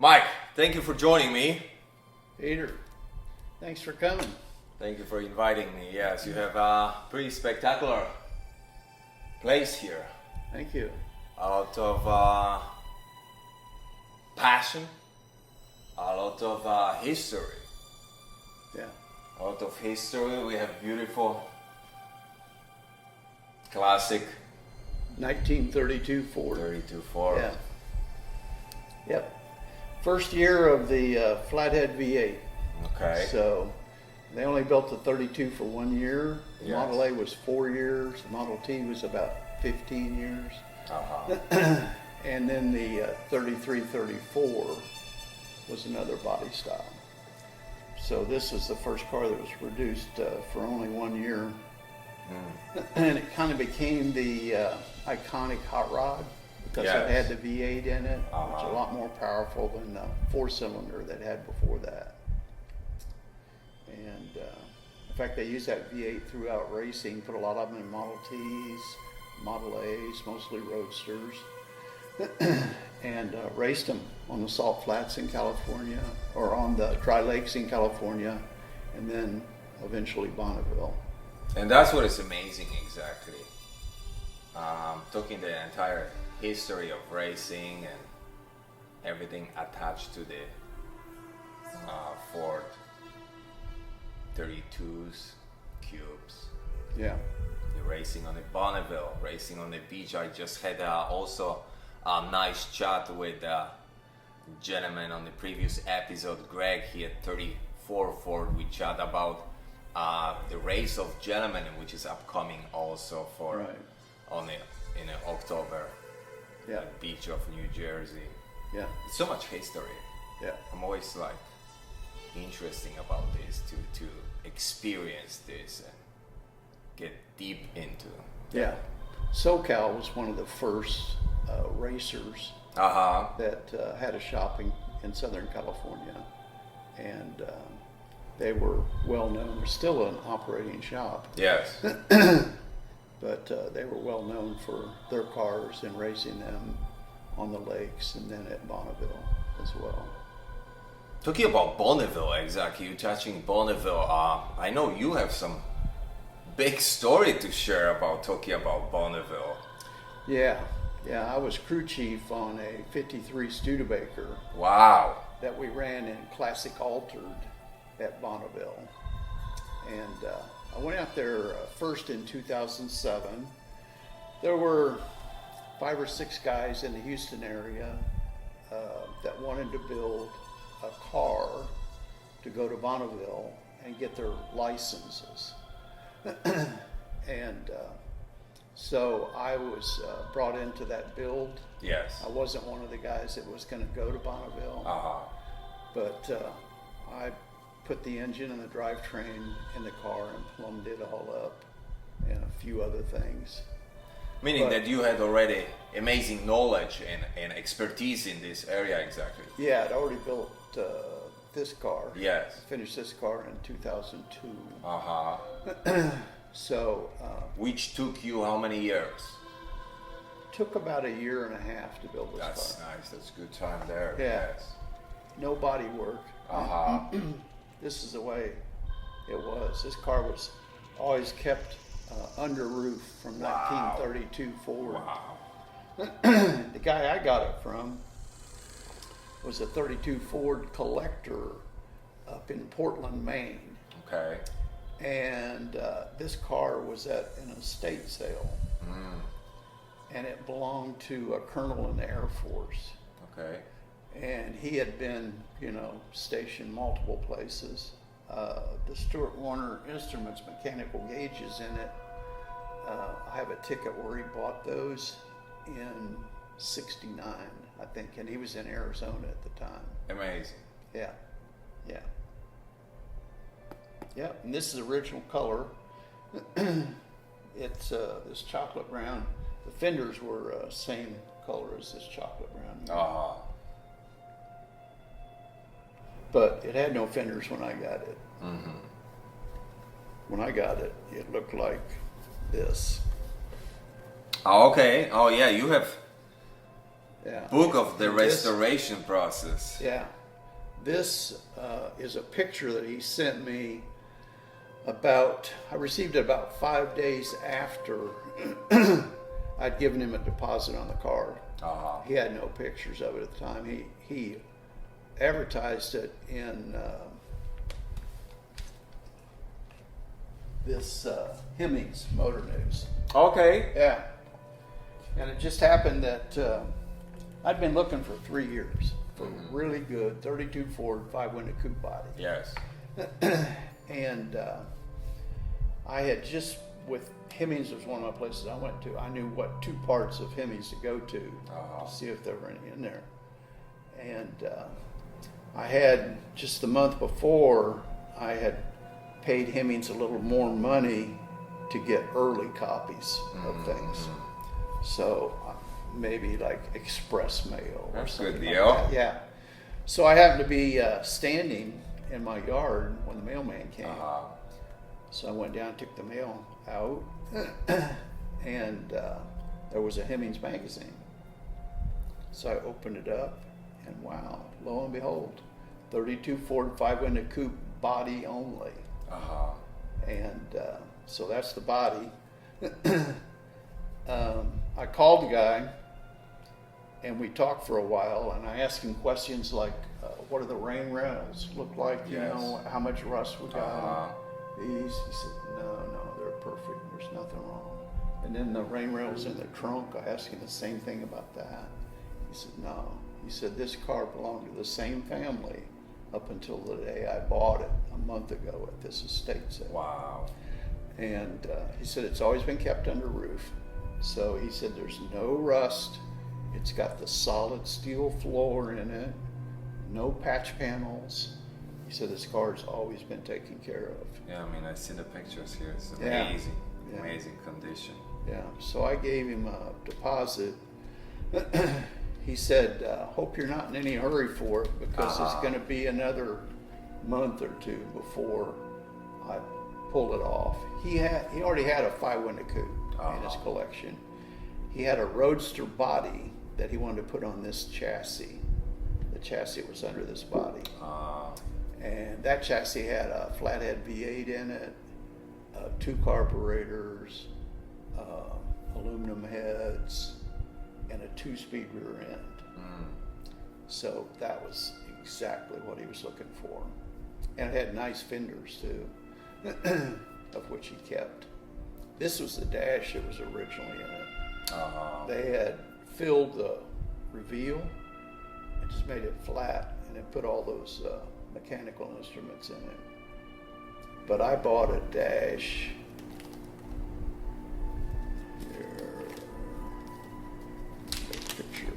Mike, thank you for joining me. Peter, thanks for coming. Thank you for inviting me. Yes, you have a pretty spectacular place here. Thank you. A lot of passion, a lot of history. Yeah. A lot of history. We have beautiful, classic 1932 Ford. 32 Ford. Yeah. Yep. First year of the Flathead V8. Okay. So they only built the 32 for 1 year. The Yes. Model A was 4 years. The Model T was about 15 years. Uh-huh. And then the 33-34 was another body style. So this was the first car that was produced for only 1 year. And it kind of became the iconic hot rod because Yes. it had the V8 in it, which Uh-huh. is a lot more powerful than the 4-cylinder that had before that. And in fact, they used that V8 throughout racing, put a lot of them in Model Ts, Model As, mostly roadsters, and raced them on the salt flats in California or on the dry lakes in California, and then eventually Bonneville. And that's what is amazing, exactly. Talking the entire history of racing and everything attached to the Ford 32s, Cubes, Yeah. the racing on the Bonneville, racing on the beach. I just had also a nice chat with a gentleman on the previous episode, Greg. He had 34 Ford. We chat about the race of gentlemen, which is upcoming also for Right. in October, Yeah. the beach of New Jersey. Yeah. So much history. Yeah. I'm always like interesting about this to experience this and get deep into. Yeah. SoCal was one of the first racers that had a shop in Southern California, and they were well known. They're still an operating shop, Yes. but they were well known for their cars and racing them on the lakes and then at Bonneville as well. Talking about Bonneville, exactly. You touching Bonneville. I know you have some big story to share about talking about Bonneville. Yeah. I was crew chief on a 53 Studebaker Wow. that we ran in Classic Altered at Bonneville. And I went out there first in 2007. There were 5 or 6 guys in the Houston area that wanted to build a car to go to Bonneville and get their licenses. And so I was brought into that build. Yes. I wasn't one of the guys that was going to go to Bonneville, but I put the engine and the drivetrain in the car and plumbed it all up and a few other things. Meaning that you had already amazing knowledge and expertise in this area, exactly. Yeah, I'd already built this car. Yes. Finished this car in 2002. So Which took you how many years? took about a year and a half to build this That's car. nice. That's good time there. Yeah. Yes. No body work. This is the way it was. This car was always kept under roof from Wow. 1932 forward. Wow. The guy I got it from was a 32 Ford collector up in Portland, Maine. Okay. And this car was at an estate sale. And it belonged to a colonel in the Air Force. Okay. And he had been, stationed multiple places. The Stuart Warner Instruments mechanical gauges in it. I have a ticket where he bought those in '69, I think, and he was in Arizona at the time. Amazing. Yeah. And this is original color. It's this chocolate brown. The fenders were same color as this chocolate brown. But it had no fenders when I got it. When I got it, it looked like this. Oh, okay. Oh, yeah. You have Yeah. Book of the And this- restoration process. Yeah. This is a picture that he sent me I received it about 5 days after I'd given him a deposit on the car. Uh-huh. He had no pictures of it at the time. He advertised it in this Hemmings Motor News. Okay. Yeah. And it just happened that I'd been looking for 3 years for really good 32 Ford 5-window coupe body. Yes. And I had just, with Hemmings was one of my places I went to. I knew what 2 parts of Hemmings to go to see if there were any in there. And I had, just the month before, I had paid Hemmings a little more money to get early copies of things. So maybe like express mail or That's a something good like deal. that. Yeah. So I happened to be standing in my yard when the mailman came. Uh-huh. So I went down and took the mail out, and there was a Hemmings magazine. So I opened it up, and wow, lo and behold, 32 Ford 5-window coupe body only. Uh-huh. And so that's the body. I called the guy, and we talked for a while, and I asked him questions like, what do the rain rails look like? You Yes. know, how much rust we got on Uh-huh. these? He said, no, they're perfect. There's nothing wrong. And then the rain rails in the trunk, I asked him the same thing about that. He said, no. He said, this car belonged to the same family up until the day I bought it a month ago at this estate sale. Wow. And he said it's always been kept under roof. So he said there's no rust. It's got the solid steel floor in it, no patch panels. He said this car's always been taken care of. Yeah, I mean, I see the pictures here. It's Yeah. amazing. Yeah. Amazing condition. Yeah, so I gave him a deposit. He said, hope you're not in any hurry for it because it's going to be another month or 2 before I pull it off. He already had a 5-window coupe in his collection. He had a Roadster body that he wanted to put on this chassis. The chassis was under this body. And that chassis had a flathead V8 in it, 2 carburetors, aluminum heads, and a 2-speed rear end. So that was exactly what he was looking for. And it had nice fenders too, of which he kept. This was the dash that was originally in it. They had filled the reveal and just made it flat and then put all those mechanical instruments in it. But I bought a dash. Here. Picture.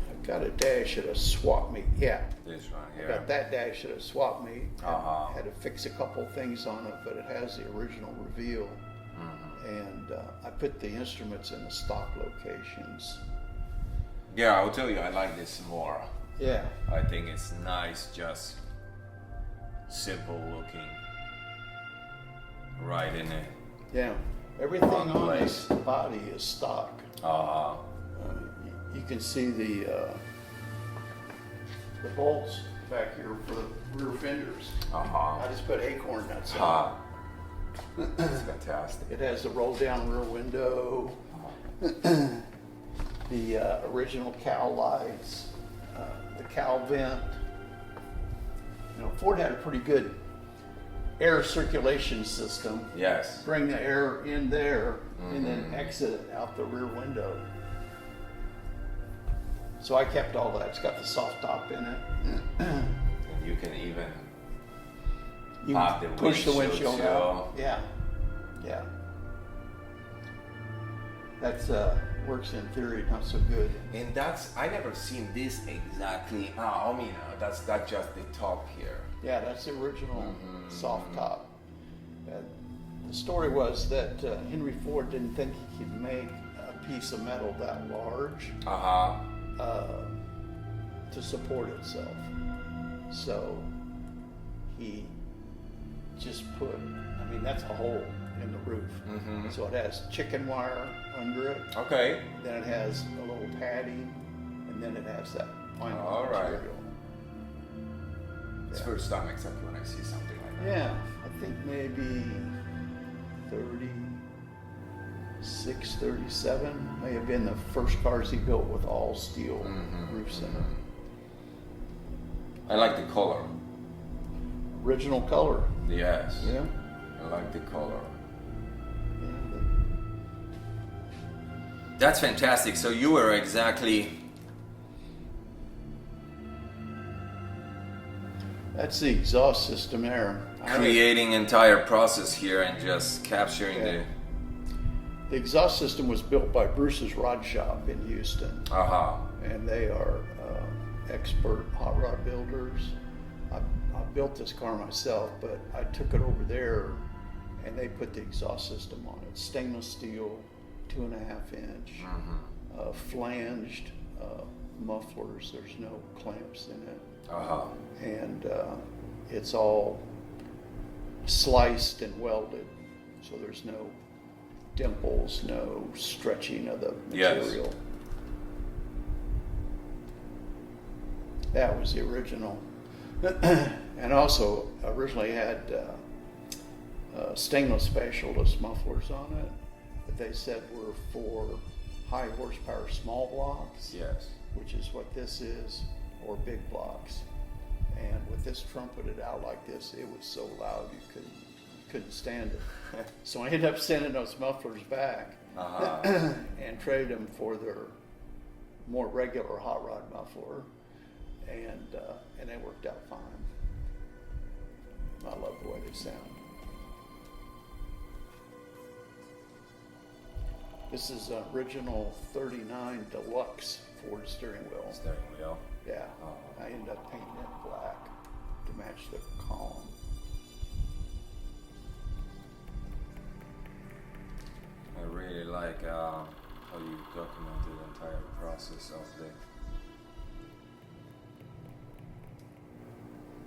I got a dash at a swap meet. Yeah. This one I here. got that dash at a swap meet. Uh-huh. Had to fix a couple things on it, but it has the original reveal. And I put the instruments in the stock locations. Yeah, I'll tell you, I like this more. Yeah. I think it's nice, just simple looking. Right in it. Yeah. Everything Wrong on place. this body is stock. You can see the bolts back here for the rear fenders. I just put acorn nuts on. That's fantastic. It has the roll down rear window, the original cowl lights, the cowl vent. You know, Ford had a pretty good air circulation system. Yes. Bring the air in there and then exit it out the rear window. So I kept all that. It's got the soft top in it. And you can even You pop the push the windshield too. out. Yeah, yeah. That's works in theory, not so good. And that's, I never seen this exactly. I mean, that's just the top here. Yeah, that's the original soft top. The story was that Henry Ford didn't think he could make a piece of metal that large to support itself. So he just put, I mean, that's a hole in the roof. So it has chicken wire under it. Okay. Then it has a little padding and then it has that final All right. material. It's Yeah. first time exactly when I see something like that. Yeah, I think maybe 36, 37 may have been the first cars he built with all steel roofs in it. I like the color. Original color. Yes. Yeah. I like the color. Yeah, That's fantastic. So you were exactly. that's the exhaust system there. Creating entire process here and just capturing Yeah. The exhaust system was built by Bruce's Rod Shop in Houston, the. Aha. and they are expert hot rod builders. I built this car myself, but I took it over there, and they put the exhaust system on it. Stainless steel, 2.5 inch, flanged mufflers. There's no clamps in it. Aha. And it's all sliced and welded, so there's no dimples, no stretching of the Yes. material. That was the original. And also originally had stainless specialist mufflers on it that they said were for high horsepower small blocks, Yes. which is what this is, or big blocks. And with this trumpeted out like this, it was so loud you couldn't stand it. So I ended up sending those mufflers back and traded them for their more regular hot rod muffler, and they worked out fine. I love the way they sound. This is an original 39 Deluxe Ford steering wheel. Steering wheel. Yeah, Oh. I ended up painting it black to match the column. I really like how you documented the entire process of the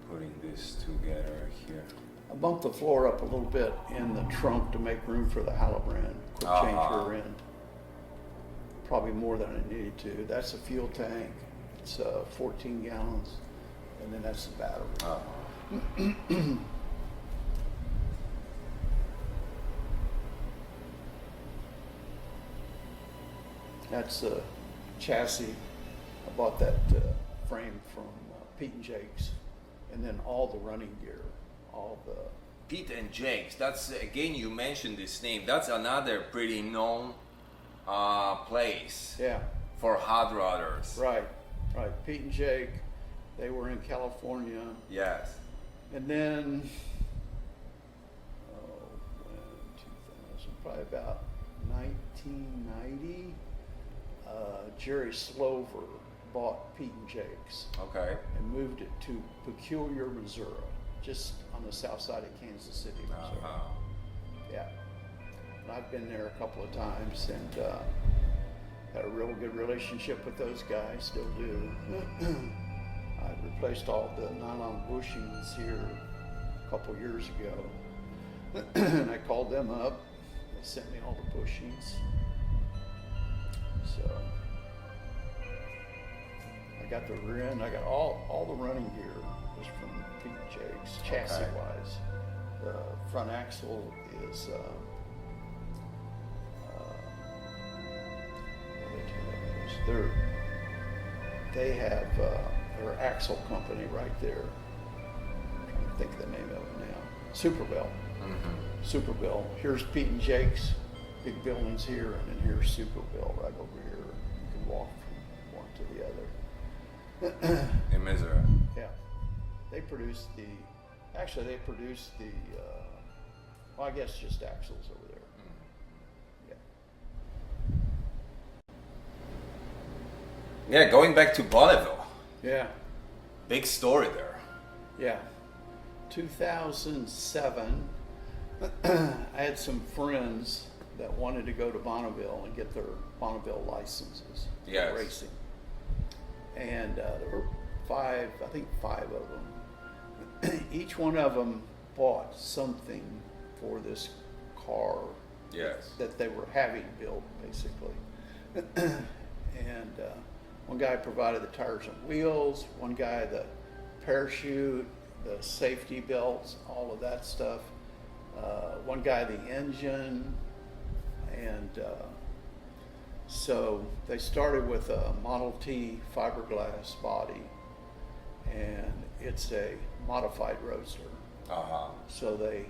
putting this together here. I bumped the floor up a little bit in the trunk to make room for the Halibran quick change rear end. Probably more than I needed to. That's a fuel tank. It's 14 gallons, and then that's the battery. That's a chassis. I bought that frame from Pete and Jake's, and then all the running gear, all the Pete and Jake's. That's again, you mentioned this name. That's another pretty known place yeah, for hot rodders. right. Pete and Jake, they were in California, Yes. and then when 2000, probably about 1990, Jerry Slover bought Pete and Jake's Okay. and moved it to Peculiar, Missouri, just on the south side of Kansas City, Missouri. Yeah. And I've been there a couple of times and had a real good relationship with those guys, still do. I replaced all the nylon bushings here a couple years ago. And I called them up. They sent me all the bushings. So I got the rear end. I got all the running gear was from Pete and Jake's, chassis wise. The front axle is they have their axle company right there. I'm trying to think of the name of it now. Superbell. Superbell. Here's Pete and Jake's, big buildings here, and then here's Superbell right over here. You can walk from one to the other. In Missouri. Yeah. They produce the well, I guess just axles over there. Yeah. Yeah, going back to Bonneville. Yeah. Big story there. Yeah. 2007, I had some friends that wanted to go to Bonneville and get their Bonneville licenses for Yes. racing. And there were five of them. Each one of them bought something for this car Yes. that they were having built, basically. And One guy provided the tires and wheels, one guy the parachute, the safety belts, all of that stuff. One guy the engine, and so they started with a Model T fiberglass body, and it's a modified roadster. So they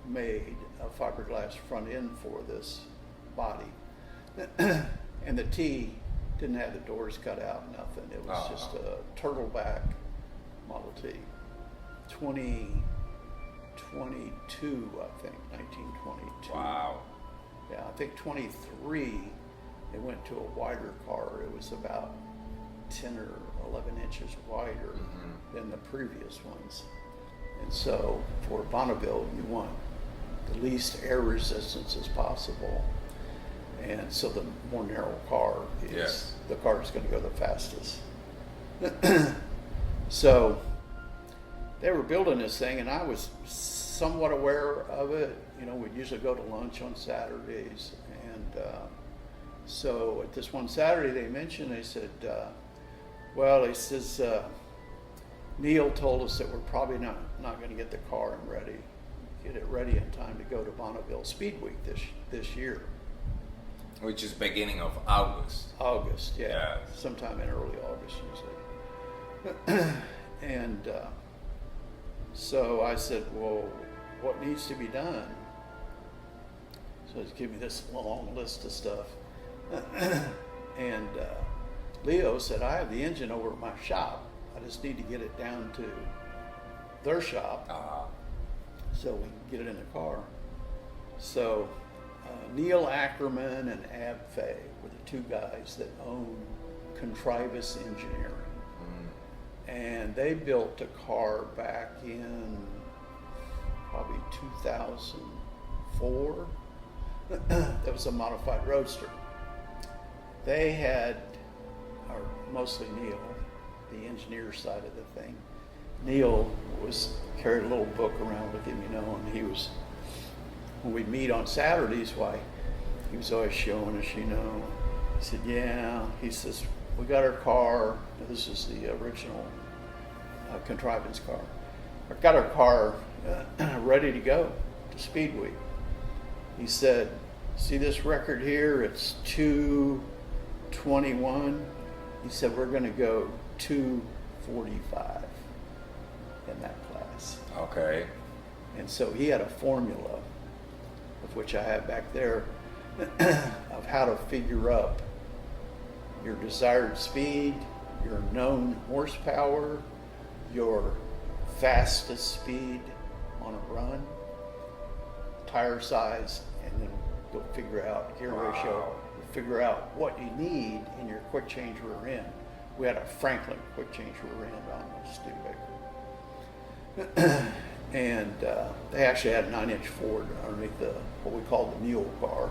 made a fiberglass front end for this body. And the T didn't have the doors cut out, nothing. It was just a turtleback Model T. 2022, I think, 1922. Wow. Yeah, I think 23, they went to a wider car. It was about 10 or 11 inches wider than the previous ones. And so for Bonneville, you want the least air resistance as possible. And so the more narrow car is the car is going to go the fastest. So they were building this thing, and I was somewhat aware of it. You know, we'd usually go to lunch on Saturdays. And so at this one Saturday, they mentioned, they said, well, he says, Neil told us that we're probably not going to get the car get it ready in time to go to Bonneville Speed Week this year. Which is beginning of August. August, yeah. Yeah. Sometime in early August, usually. And so I said, well, what needs to be done? So he's giving me this long list of stuff. And Leo said, I have the engine over at my shop. I just need to get it down to their shop so we can get it in the car. So Neil Ackerman and Ab Fay were the two guys that own Contrivus Engineering. And they built a car back in probably 2004. That was a modified roadster. They had, or mostly Neil, the engineer side of the thing. Neil carried a little book around with him, you know, and he was, when we meet on Saturdays, why, he was always showing us, you know. He said, yeah, he says, we got our car. This is the original Contrivance car. We got our car ready to go to Speed Week. He said, see this record here? It's 2:21. He said, we're going to go 2:45 in that class. Okay. And so he had a formula, of which I have back there, of how to figure up your desired speed, your known horsepower, your fastest speed on a run, tire size, and then you'll figure out gear ratio, figure out what you need in your quick change rear end. We had a Franklin quick change rear end on the Studebaker. And they actually had a 9-inch Ford underneath what we call the mule car,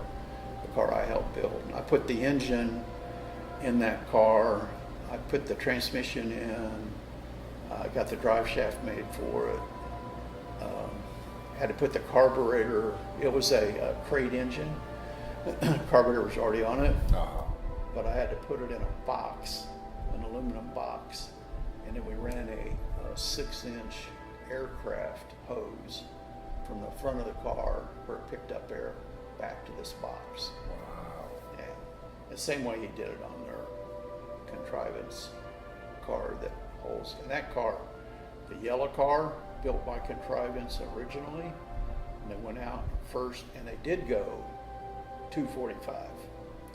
the car I helped build. And I put the engine in that car. I put the transmission in. I got the drive shaft made for it. Had to put the carburetor. It was a crate engine. Carburetor was already on it, but I had to put it in a box, an aluminum box, and then we ran a 6-inch aircraft hose from the front of the car where it picked up air back to this box. Wow. Yeah. The same way he did it on their Contrivance car that holds. And that car, the yellow car, built by Contrivance originally, and they went out first, and they did go 245.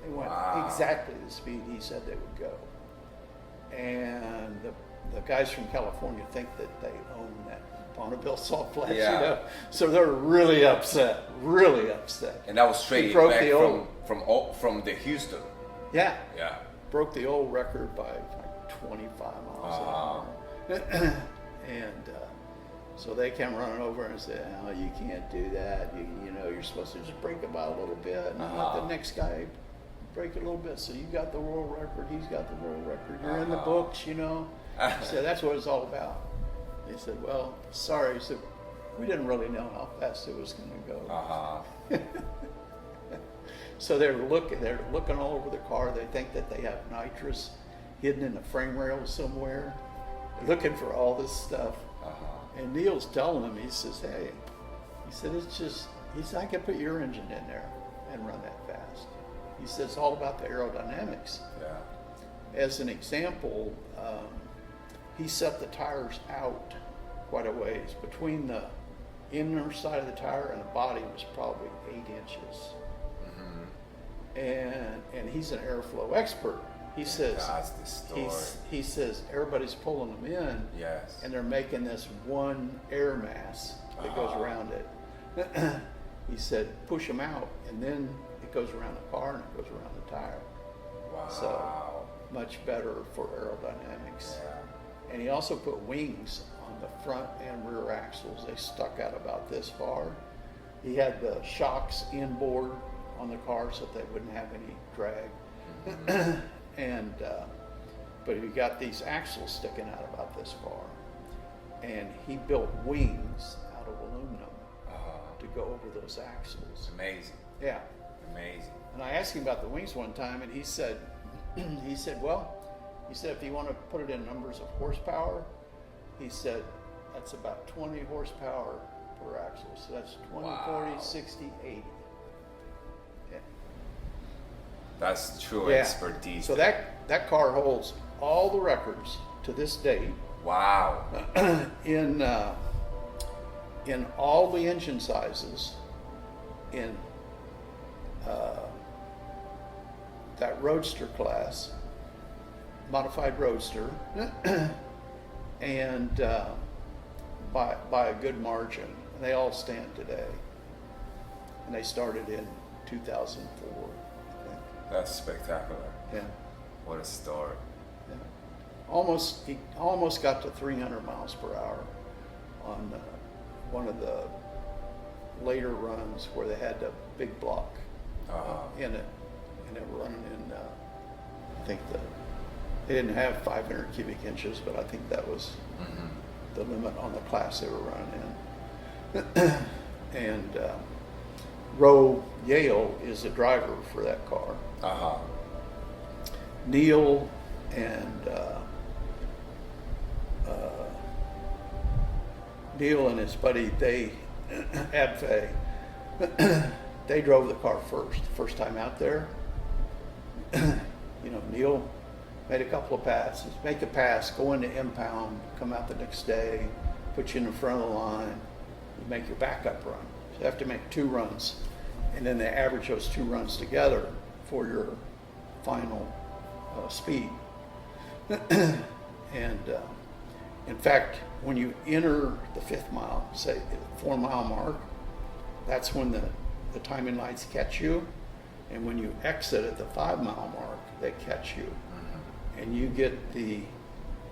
They went exactly the speed he said they would go. And the guys from California think that they own that Bonneville salt flats, you know? So they're really upset. And that was straight back from the Houston. Yeah. Yeah. Broke the old record by like 25 miles an hour. And so they came running over and said, oh, you can't do that. You know, you're supposed to just break it by a little bit and let the next guy break it a little bit. So you got the world record, he's got the world record. You're in the books, you know. So that's what it's all about. They said, well, sorry. He said, we didn't really know how fast it was going to go. So they're looking all over the car. They think that they have nitrous hidden in a frame rail somewhere, looking for all this stuff. And Neil's telling him, he says, hey, he said, it's just, he said, I can put your engine in there and run that fast. He said, it's all about the aerodynamics. Yeah. As an example, he set the tires out quite a ways. Between the inner side of the tire and the body was probably 8 inches. And he's an airflow expert. He says, that's the story. He says everybody's pulling them in, Yes. and they're making this one air mass that goes around it. He said, push them out, and then it goes around the car and it goes around the tire. Wow. So much better for aerodynamics. Yeah. And he also put wings on the front and rear axles. They stuck out about this far. He had the shocks inboard on the car so that they wouldn't have any drag. And but he got these axles sticking out about this far, and he built wings out of aluminum to go over those axles. Amazing. Yeah. Amazing. And I asked him about the wings one time, and he said, well, if you want to put it in numbers of horsepower, he said that's about 20 horsepower per axle. So that's 20, Wow. 40, 60, 80. Yeah. That's true Yeah. expertise. So that car holds all the records to this date Wow. in all the engine sizes in that Roadster class, modified Roadster, and by a good margin. And they all stand today. And they started in 2004. I think. That's spectacular. Yeah. What a story. Yeah. He almost got to 300 miles per hour on one of the later runs where they had the big block in it, and they were running in. I think they didn't have 500 cubic inches, but I think that was the limit on the class they were running in. And Roe Yale is the driver for that car. Neil and his buddy, Abfay, they drove the car first time out there. Neil made a couple of passes, make a pass, go into impound, come out the next day, put you in the front of the line, you make your backup run. So you have to make 2 runs, and then they average those 2 runs together for your final speed. And in fact, when you enter the 5th mile, say the 4-mile mark, that's when the timing lights catch you. And when you exit at the 5-mile mark, they catch you. And you get the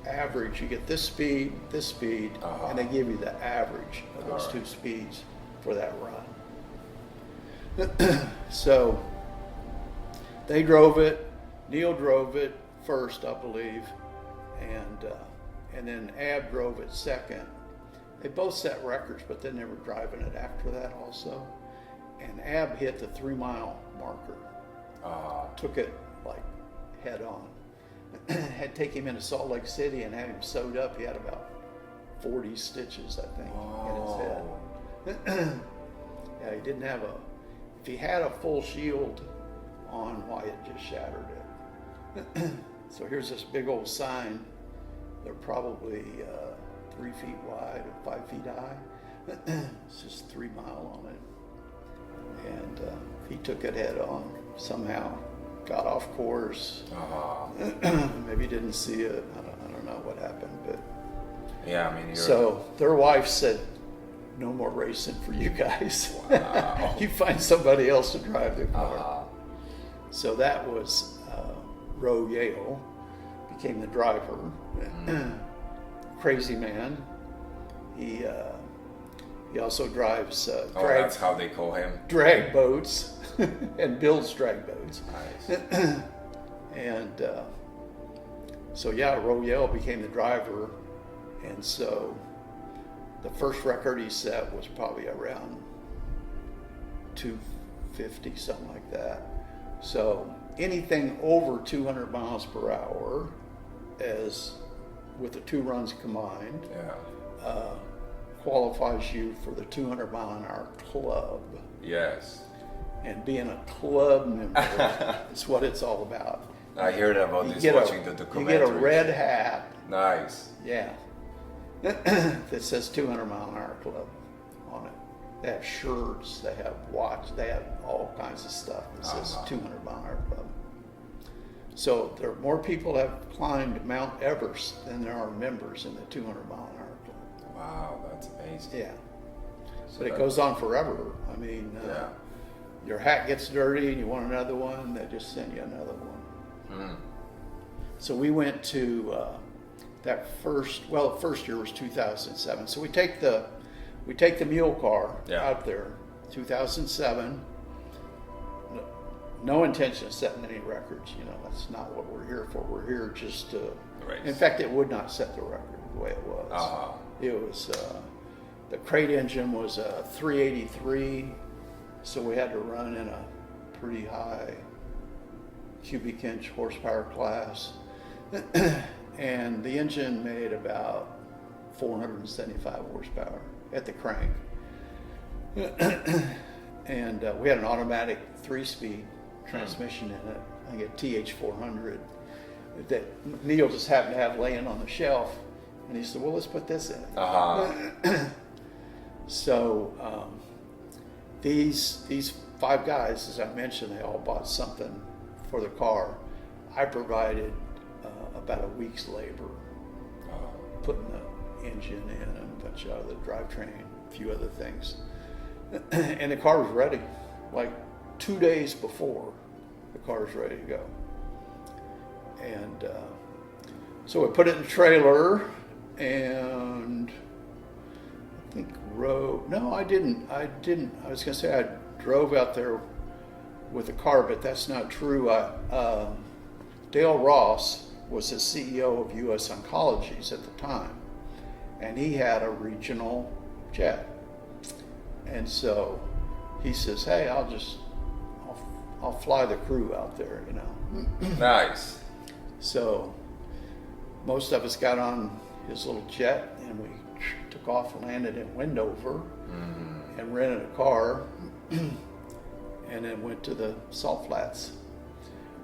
average, you get this speed, and they give you the average of those 2 speeds for that run. So they drove it, Neil drove it first, I believe, and then Ab drove it second. They both set records, but then they were driving it after that also. And Ab hit the 3-mile marker, took it like head on. Had to take him into Salt Lake City and have him sewed up. He had about 40 stitches, I think, in his head. Yeah, he didn't have if he had a full shield on, why it just shattered it. So here's this big old sign. They're probably 3 feet wide or 5 feet high. It's just 3 mile on it. And he took it head on somehow. Got off course. Maybe didn't see it. I don't know what happened, but yeah, I mean. So their wife said, "No more racing for you guys. Wow. You find somebody else to drive the car." So that was Roe Yale became the driver. Crazy man. He also drives that's how they call him. Drag boats and builds drag boats. Nice. And so yeah, Royale became the driver, and so the first record he set was probably around 250, something like that. So anything over 200 miles per hour as with the 2 runs combined, Yeah. qualifies you for the 200 mile an hour club. Yes. And being a club member is what it's all about. I heard about You this get watching the You documentary. get a red hat. Nice. Yeah. That says 200 mile an hour club on it. They have shirts, they have watch, they have all kinds of stuff that says 200 mile an hour club. So there are more people have climbed Mount Everest than there are members in the 200 mile an hour club. Wow, that's amazing. Yeah. So But it goes on forever. I mean, Yeah. your hat gets dirty and you want another one, they just send you another one. Mm. So we went to the first year was 2007. So we take the mule car Yeah. out there, 2007. No intention of setting any records. You know, that's not what we're here for. We're here just to. Race. In fact, it would not set the record the way it was. Uh-huh. It was the crate engine was a 383, so we had to run in a pretty high cubic inch horsepower class. And the engine made about 475 horsepower at the crank. And we had an automatic 3-speed transmission in it, I think a TH400, that Neil just happened to have laying on the shelf. And he said, well, let's put this in it. Uh-huh. So these 5 guys, as I mentioned, they all bought something for the car. I provided about a week's labor, putting the engine in and a bunch of other drivetrain, a few other things. And the car was ready. Like 2 days before, the car was ready to go. And so we put it in the trailer, and I think I didn't. I was going to say I drove out there with the car, but that's not true. Dale Ross was the CEO of U.S. Oncologies at the time, and he had a regional jet. And so he says, hey, I'll fly the crew out there, you know. Nice. So most of us got on his little jet, and we took off and landed in Wendover, and rented a car, and then went to the Salt Flats.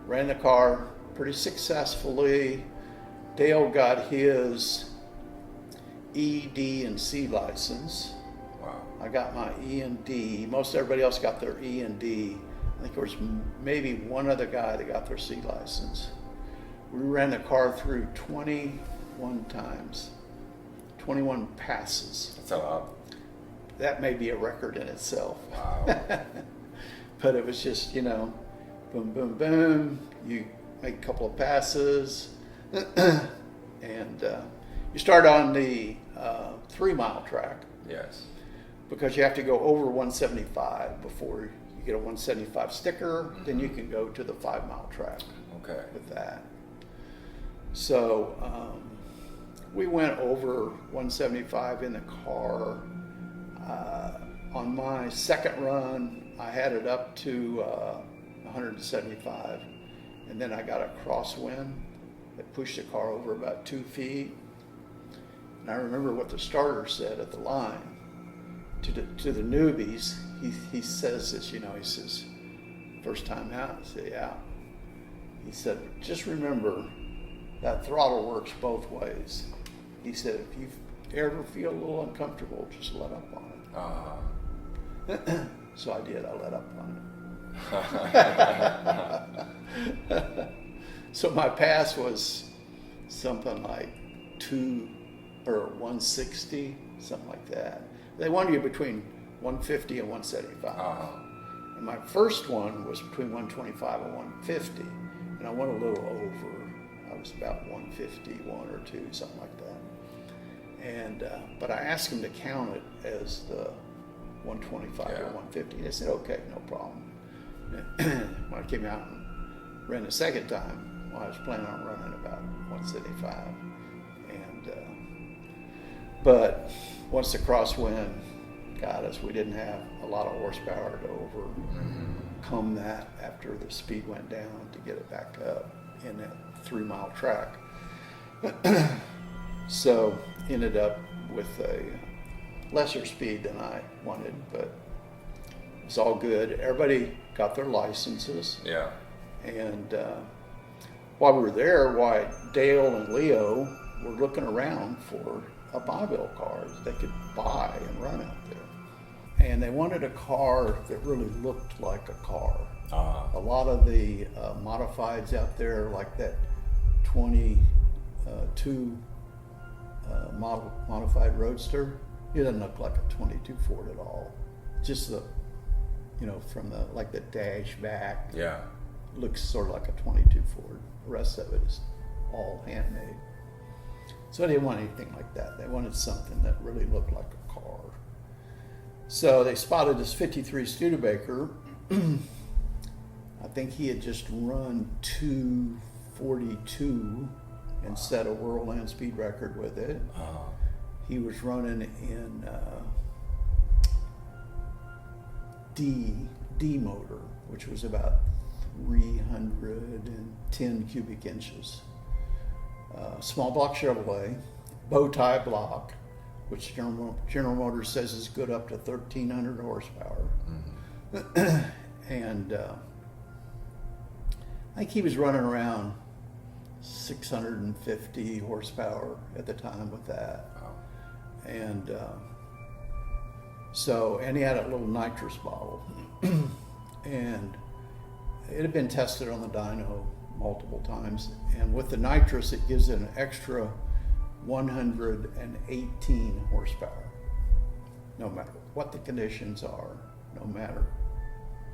Ran the car pretty successfully. Dale got his E, D, and C license. Wow. I got my E and D. Most everybody else got their E and D. I think there was maybe one other guy that got their C license. We ran the car through 21 times, 21 passes. That's a lot. That may be a record in itself. Wow. But it was just, you know, boom, boom, boom. You make a couple of passes, and you start on the 3-mile track, Yes. because you have to go over 175 before you get a 175 sticker. Then you can go to the 5-mile track Okay. with that. So we went over 175 in the car. On my second run, I had it up to 175, and then I got a crosswind that pushed the car over about 2 feet. And I remember what the starter said at the line to the newbies. He says this, you know, he says, first time out, I say, yeah. He said, just remember that throttle works both ways. He said, if you ever feel a little uncomfortable, just let up on it. Uh-huh. So I did, I let up on it. So my pass was something like 160, something like that. They wanted you between 150 and 175. Uh-huh. And my first one was between 125 and 150. And I went a little over. I was about 151 or 2, something like that. And but I asked them to count it as the 125 or 150. They said, okay, no problem. When I came out and ran the second time, well, I was planning on running about 175. And but once the crosswind got us, we didn't have a lot of horsepower to overcome that after the speed went down to get it back up in that 3-mile track. So ended up with a lesser speed than I wanted, but it's all good. Everybody got their licenses. Yeah. And while we were there, Dale and Leo were looking around for a Bonneville car they could buy and run out there. And they wanted a car that really looked like a car. A lot of the modifieds out there, like that 22 modified Roadster, it doesn't look like a 22 Ford at all. Just the, from the dash back. Yeah. Looks sort of like a 22 Ford. The rest of it is all handmade. So they didn't want anything like that. They wanted something that really looked like a car. So they spotted this 53 Studebaker. I think he had just run 242 and set a world land speed record with it. He was running in D motor, which was about 310 cubic inches. Small block Chevrolet, bow tie block, which General Motors says is good up to 1,300 horsepower. And I think he was running around 650 horsepower at the time with that. And and he had a little nitrous bottle. And it had been tested on the dyno multiple times. And with the nitrous, it gives it an extra 118 horsepower. No matter what the conditions are, no matter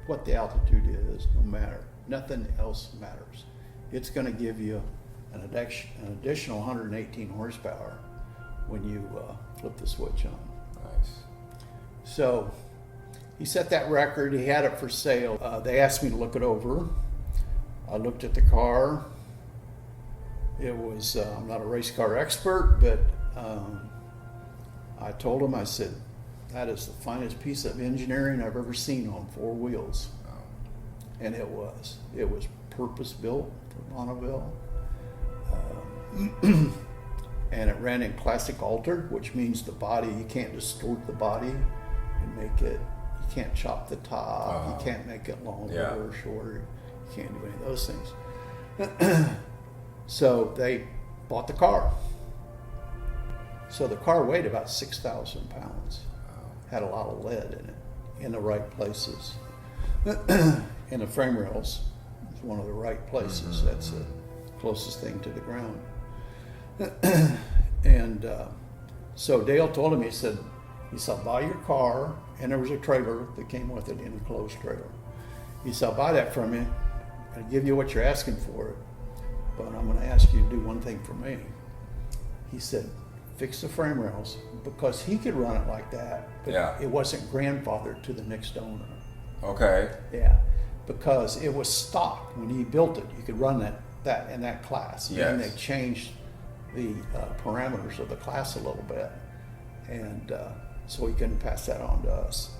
what the altitude is, no matter, nothing else matters. It's going to give you an additional 118 horsepower when you flip the switch on. Nice. So he set that record. He had it for sale. They asked me to look it over. I looked at the car. It was, I'm not a race car expert, but I told him, I said, that is the finest piece of engineering I've ever seen on four wheels. And it was. It was purpose built for Bonneville. And it ran in classic altered, which means the body, you can't distort the body and make it, you can't chop the top, you can't make it longer or shorter, you can't do any of those things. So they bought the car. So the car weighed about 6,000 pounds. Had a lot of lead in it, in the right places. And the frame rails is one of the right places. That's the closest thing to the ground. And so Dale told him, he said, I'll buy your car, and there was a trailer that came with it, an enclosed trailer. He said, I'll buy that from you, I'll give you what you're asking for it, but I'm going to ask you to do one thing for me. He said, fix the frame rails, because he could run it like that, but it wasn't grandfathered to the next owner. Okay. Yeah, because it was stock. When he built it, you could run that in that class. Yes. And they changed the parameters of the class a little bit, and so he couldn't pass that on to us.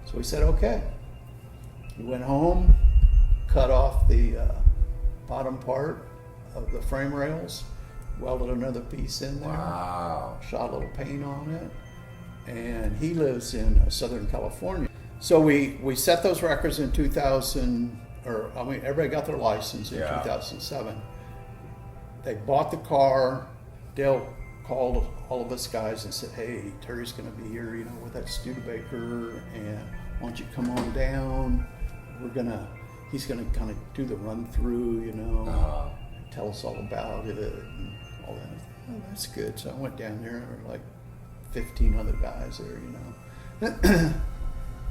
So he said, okay. He went home, cut off the bottom part of the frame rails, welded another piece in there, shot a little paint on it, and he lives in Southern California. So we set those records in 2000, everybody got their license in 2007. They bought the car. Dale called all of us guys and said, hey, Terry's going to be here, with that Studebaker, and why don't you come on down? He's going to kind of do the run through, tell us all about it and all that. Oh, that's good. So I went down there, there were like 15 other guys there,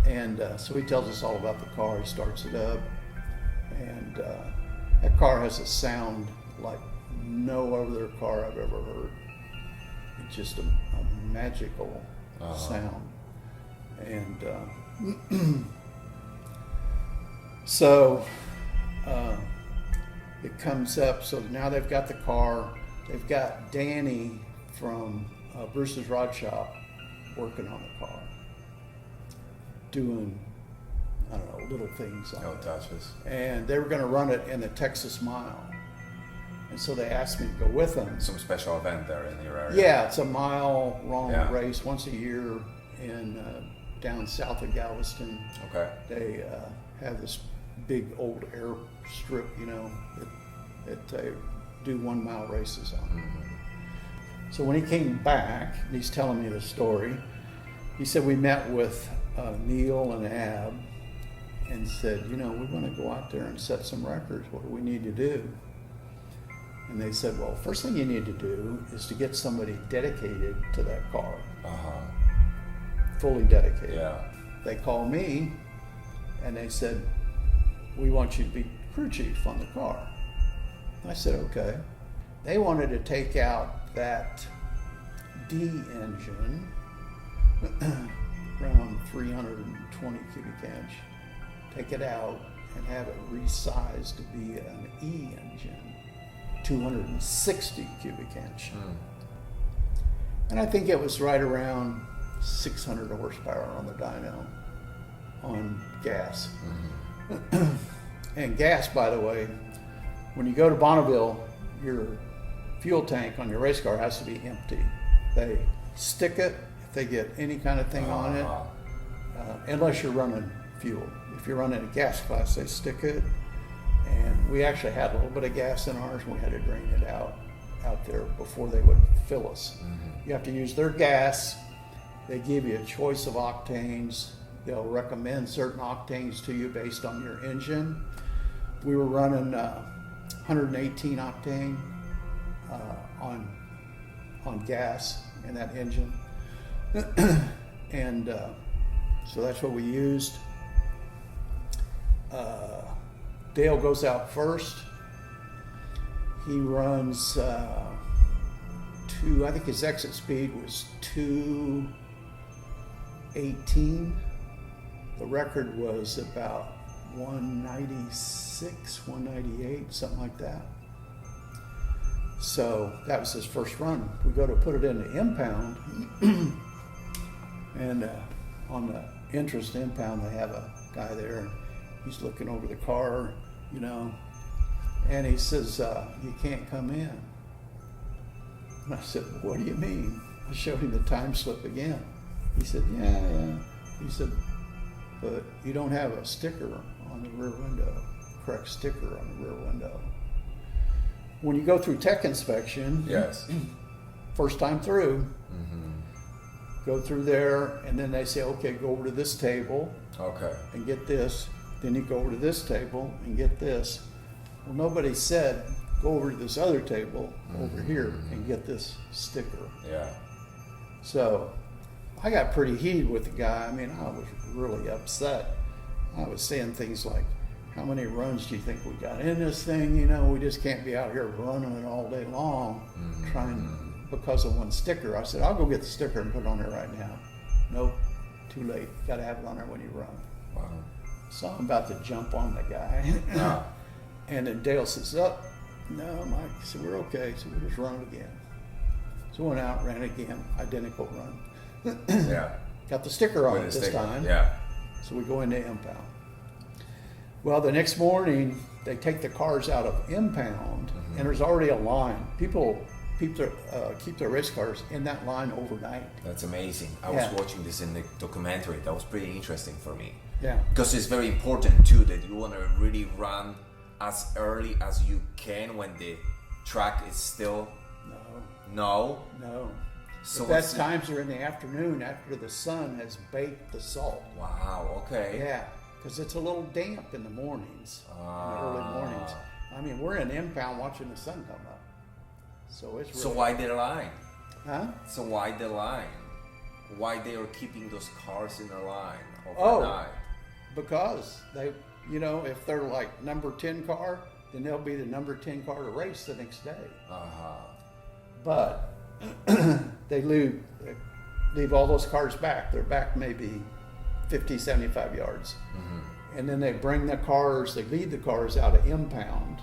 And so he tells us all about the car. He starts it up, and that car has a sound like no other car I've ever heard. It's just a magical sound. And so it comes up. So now they've got the car. They've got Danny from Bruce's Rod Shop working on the car, doing, I don't know, little things on it. Touches. And they were going to run it in the Texas Mile. And so they asked me to go with them. Some special event there in your area. Yeah, it's a mile-long Yeah. race once a year in down south of Galveston. Okay. They have this big old airstrip, you know, that they do 1 mile races on. Mm-hmm. So when he came back, and he's telling me the story, he said we met with Neil and Ab and said, you know, we want to go out there and set some records. What do we need to do? And they said, well, first thing you need to do is to get somebody dedicated to that car, fully dedicated. Yeah. They called me and they said, we want you to be crew chief on the car. I said, okay. They wanted to take out that D engine, around 320 cubic inch, take it out and have it resized to be an E engine, 260 cubic inch. And I think it was right around 600 horsepower on the dyno on gas. And gas, by the way, when you go to Bonneville, your fuel tank on your race car has to be empty. They stick it if they get any kind of thing on it, unless you're running fuel. If you're running a gas class, they stick it. And we actually had a little bit of gas in ours, and we had to drain it out there before they would fill us. You have to use their gas. They give you a choice of octanes. They'll recommend certain octanes to you based on your engine. We were running 118 octane on gas in that engine. And so that's what we used. Dale goes out first. He runs I think his exit speed was 218. The record was about 196, 198, something like that. So that was his first run. We go to put it in the impound, and on the interest impound, they have a guy there, and he's looking over the car, you know, and he says, you can't come in. And I said, what do you mean? I showed him the time slip again. He said, yeah. He said, but you don't have a sticker on the rear window, correct sticker on the rear window. When you go through tech inspection, Yes. first time through, go through there, and then they say, okay, go over to this table Okay. and get this. Then you go over to this table and get this. Well, nobody said, go over to this other table over here and get this sticker. Yeah. So I got pretty heated with the guy. I mean, I was really upset. I was saying things like, how many runs do you think we got in this thing? You know, we just can't be out here running it all day long trying because of one sticker. I said, I'll go get the sticker and put it on there right now. Nope, too late. Got to have it on there when you run. Wow. So I'm about to jump on the guy. Yeah. And then Dale says, oh, no, Mike. He said, we're okay. So we'll just run it again. So we went out, ran it again, identical run. Yeah. Got the sticker on With it the this sticker. time. Yeah. So we go into impound. Well, the next morning, they take the cars out of impound, and there's already a line. People keep their race cars in that line overnight. That's amazing. I Yeah. was watching this in the documentary. That was pretty interesting for me. Yeah. Because it's very important too that you want to really run as early as you can when the track is still no. So So the what's best times are in the afternoon after the sun has baked the salt. Wow. Okay. Yeah, because it's a little damp in the mornings, in the early mornings. I mean, we're in impound watching the sun come up. So it's really... So why the line? Huh? So why the line? Why they are keeping those cars in the line Oh. overnight? Because they, you know, if they're like number 10 car, then they'll be the number 10 car to race the next day. But they leave all those cars back. They're back maybe 50, 75 yards. And then they bring the cars, they lead the cars out of impound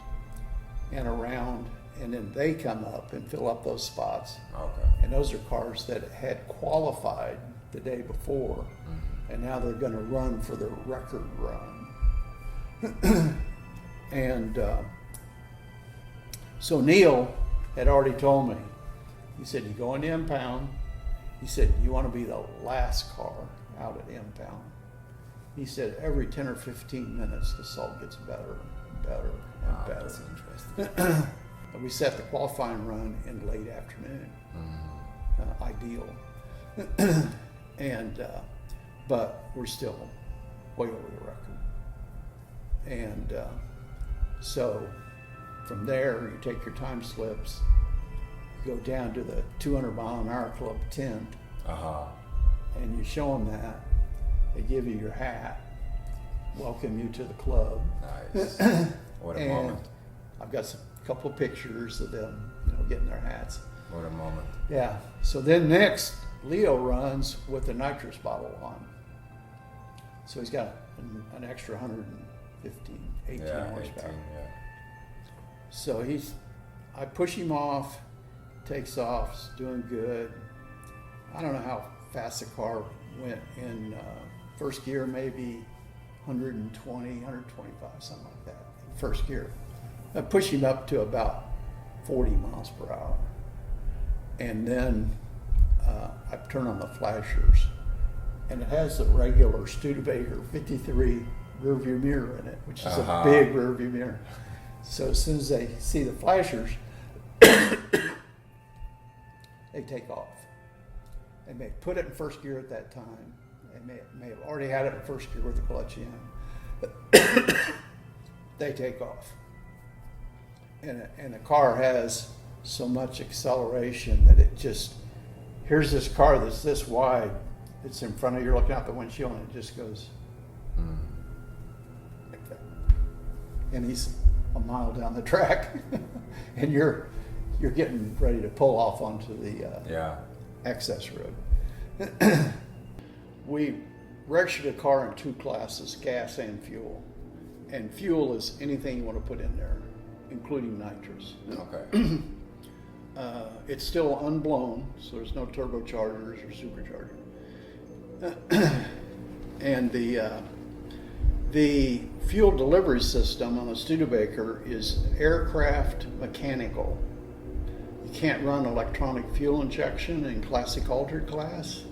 and around, and then they come up and fill up those spots. Okay. And those are cars that had qualified the day before, and now they're going to run for their record run. And So Neil had already told me, he said, you go into impound, he said, you want to be the last car out at impound. He said, every 10 or 15 minutes, the salt gets better and better and better. That's interesting. And we set the qualifying run in late afternoon, ideal. And, but we're still way over the record. And so from there, you take your time slips, you go down to the 200 mile an hour club tent, and you show them that. They give you your hat, welcome you to the club. Nice. What a and moment. I've got a couple of pictures of them, getting their hats. What a moment. Yeah. So then next, Leo runs with the nitrous bottle on. So he's got an extra 115, 18 horsepower. 18, yeah. So I push him off, takes off, he's doing good. I don't know how fast the car went in first gear, maybe 120, 125, something like that, in first gear. I push him up to about 40 miles per hour. And then I turn on the flashers. And it has the regular Studebaker 53 rear view mirror in it, which is a big rear view mirror. So as soon as they see the flashers, they take off. They may put it in first gear at that time. They may have already had it in first gear with the clutch in. They take off. And the car has so much acceleration that it just, here's this car that's this wide, it's in front of you, you're looking out the windshield, and it just goes like that. And he's a mile down the track, and you're getting ready to pull off onto the access road. We registered a car in two classes, gas and fuel. And fuel is anything you want to put in there, including nitrous. Okay. It's still unblown, so there's no turbochargers or superchargers. And the fuel delivery system on the Studebaker is aircraft mechanical. You can't run electronic fuel injection in classic altered class,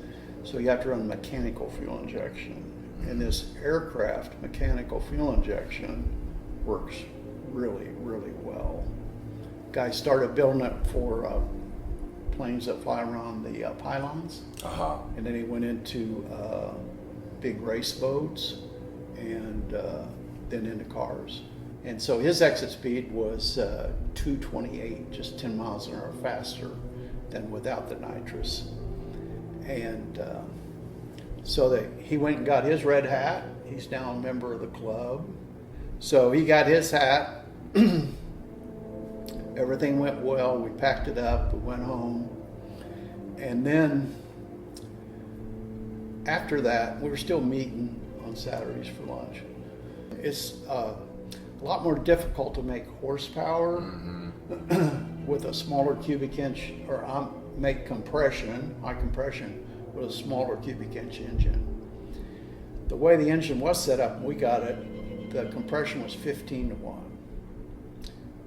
so you have to run mechanical fuel injection. And this aircraft mechanical fuel injection works really, really well. Guys started building it for planes that fly around the pylons. And then he went into big race boats and then into cars. And so his exit speed was 228, just 10 miles an hour faster than without the nitrous. And so he went and got his red hat. He's now a member of the club. So he got his hat. Everything went well. We packed it up. We went home. And then after that, we were still meeting on Saturdays for lunch. It's a lot more difficult to make horsepower with a smaller cubic inch, or make compression, high compression, with a smaller cubic inch engine. The way the engine was set up when we got it, the compression was 15 to 1.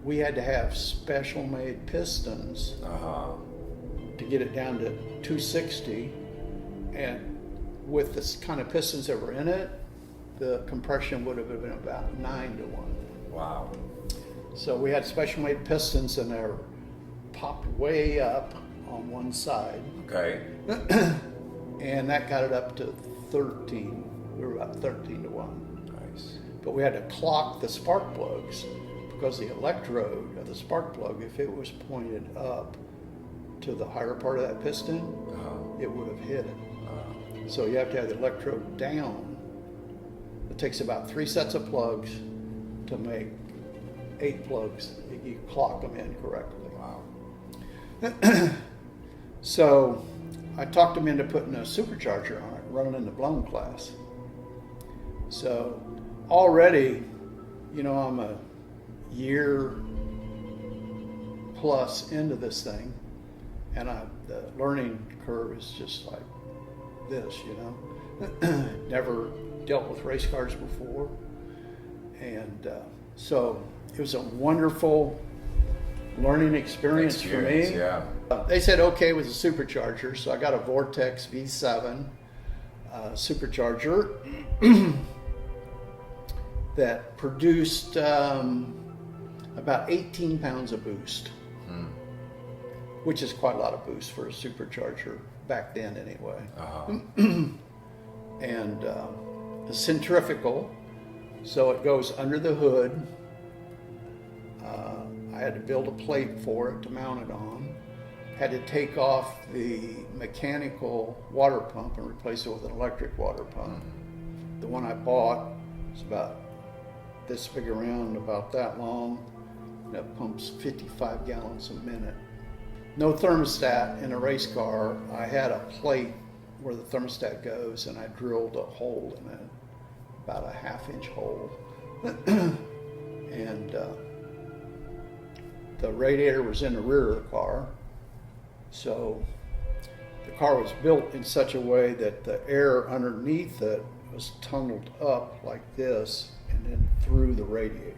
We had to have special made pistons to get it down to 260, and with the kind of pistons that were in it, the compression would have been about 9 to 1. Wow. So we had special made pistons, and they're popped way up on one side. Okay. And that got it up to 13. We were about 13 to 1. Nice. But we had to clock the spark plugs, because the electrode of the spark plug, if it was pointed up to the higher part of that piston, it would have hit it. So you have to have the electrode down. It takes about 3 sets of plugs to make 8 plugs. You clock them in correctly. Wow. So I talked him into putting a supercharger on it, running in the blown class. So already, I'm a year plus into this thing, and the learning curve is just like this, Never dealt with race cars before, and so it was a wonderful learning experience for me. Yeah. They said okay with the supercharger, so I got a Vortex V7 supercharger that produced about 18 pounds of boost, which is quite a lot of boost for a supercharger back then anyway. And centrifugal, so it goes under the hood. I had to build a plate for it to mount it on. Had to take off the mechanical water pump and replace it with an electric water pump. The one I bought is about this big around, about that long, and it pumps 55 gallons a minute. No thermostat in a race car. I had a plate where the thermostat goes, and I drilled a hole in it, about a half-inch hole. And the radiator was in the rear of the car, so the car was built in such a way that the air underneath it was tunneled up like this and then through the radiator.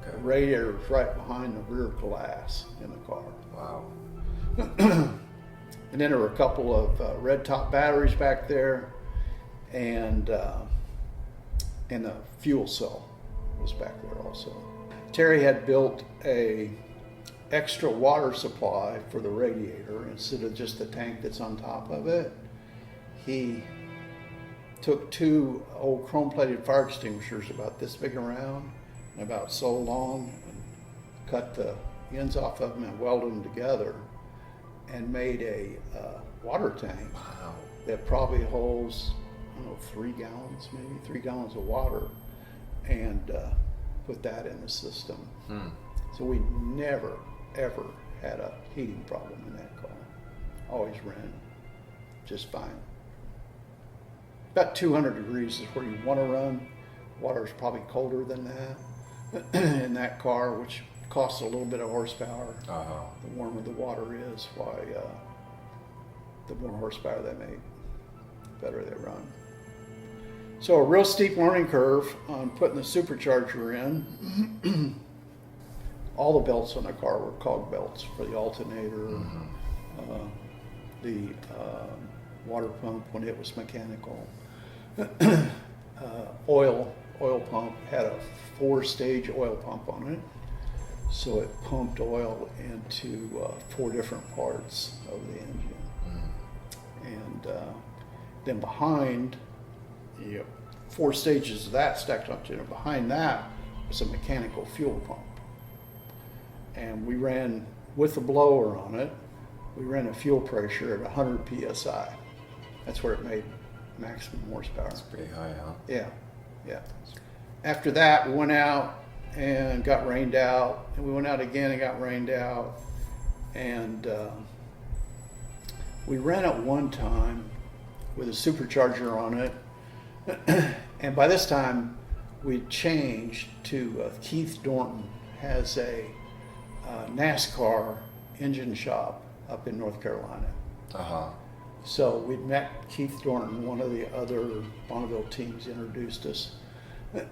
Okay. The radiator was right behind the rear glass in the car. Wow. And then there were a couple of red top batteries back there, and the fuel cell was back there also. Terry had built a extra water supply for the radiator instead of just the tank that's on top of it. He took two old chrome-plated fire extinguishers about this big around and about so long, and cut the ends off of them and welded them together, and made a water tank that probably holds, I don't know, 3 gallons, maybe 3 gallons of water, and put that in the system. So we never, ever had a heating problem in that car. Always ran just fine. About 200 degrees is where you want to run. Water is probably colder than that in that car, which costs a little bit of horsepower. The warmer the water is, why the more horsepower they make, the better they run. So a real steep learning curve on putting the supercharger in. All the belts on the car were cog belts for the alternator, the water pump when it was mechanical. Oil pump had a 4-stage oil pump on it. So it pumped oil into 4 different parts of the engine. And then behind, 4 stages of that stacked up together. Behind that was a mechanical fuel pump. And we ran, with the blower on it, we ran a fuel pressure at 100 PSI. That's where it made maximum horsepower. That's pretty high, huh? Yeah. After that, we went out and got rained out, and we went out again and got rained out, and we ran it one time with a supercharger on it, and by this time we changed to Keith Dornton has a NASCAR engine shop up in North Carolina. So we'd met Keith Dornton, one of the other Bonneville teams introduced us,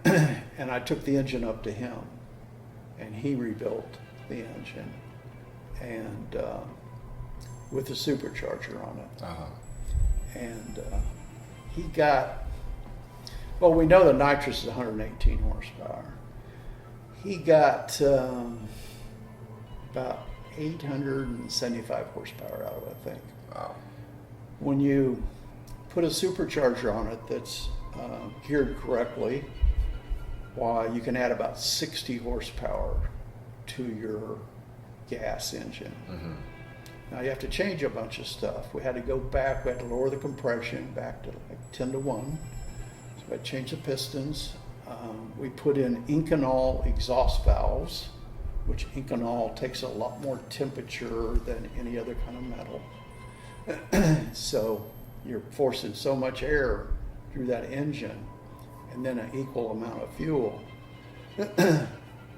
and I took the engine up to him, and he rebuilt the engine, and with the supercharger on it. And he got, well, we know the nitrous is 118 horsepower. He got about 875 horsepower out of it, I think. Wow. When you put a supercharger on it that's geared correctly, why you can add about 60 horsepower to your gas engine. Now you have to change a bunch of stuff. We had to go back, we had to lower the compression back to like 10 to 1. So I changed the pistons. We put in Inconol exhaust valves, which Inconol takes a lot more temperature than any other kind of metal. So you're forcing so much air through that engine and then an equal amount of fuel.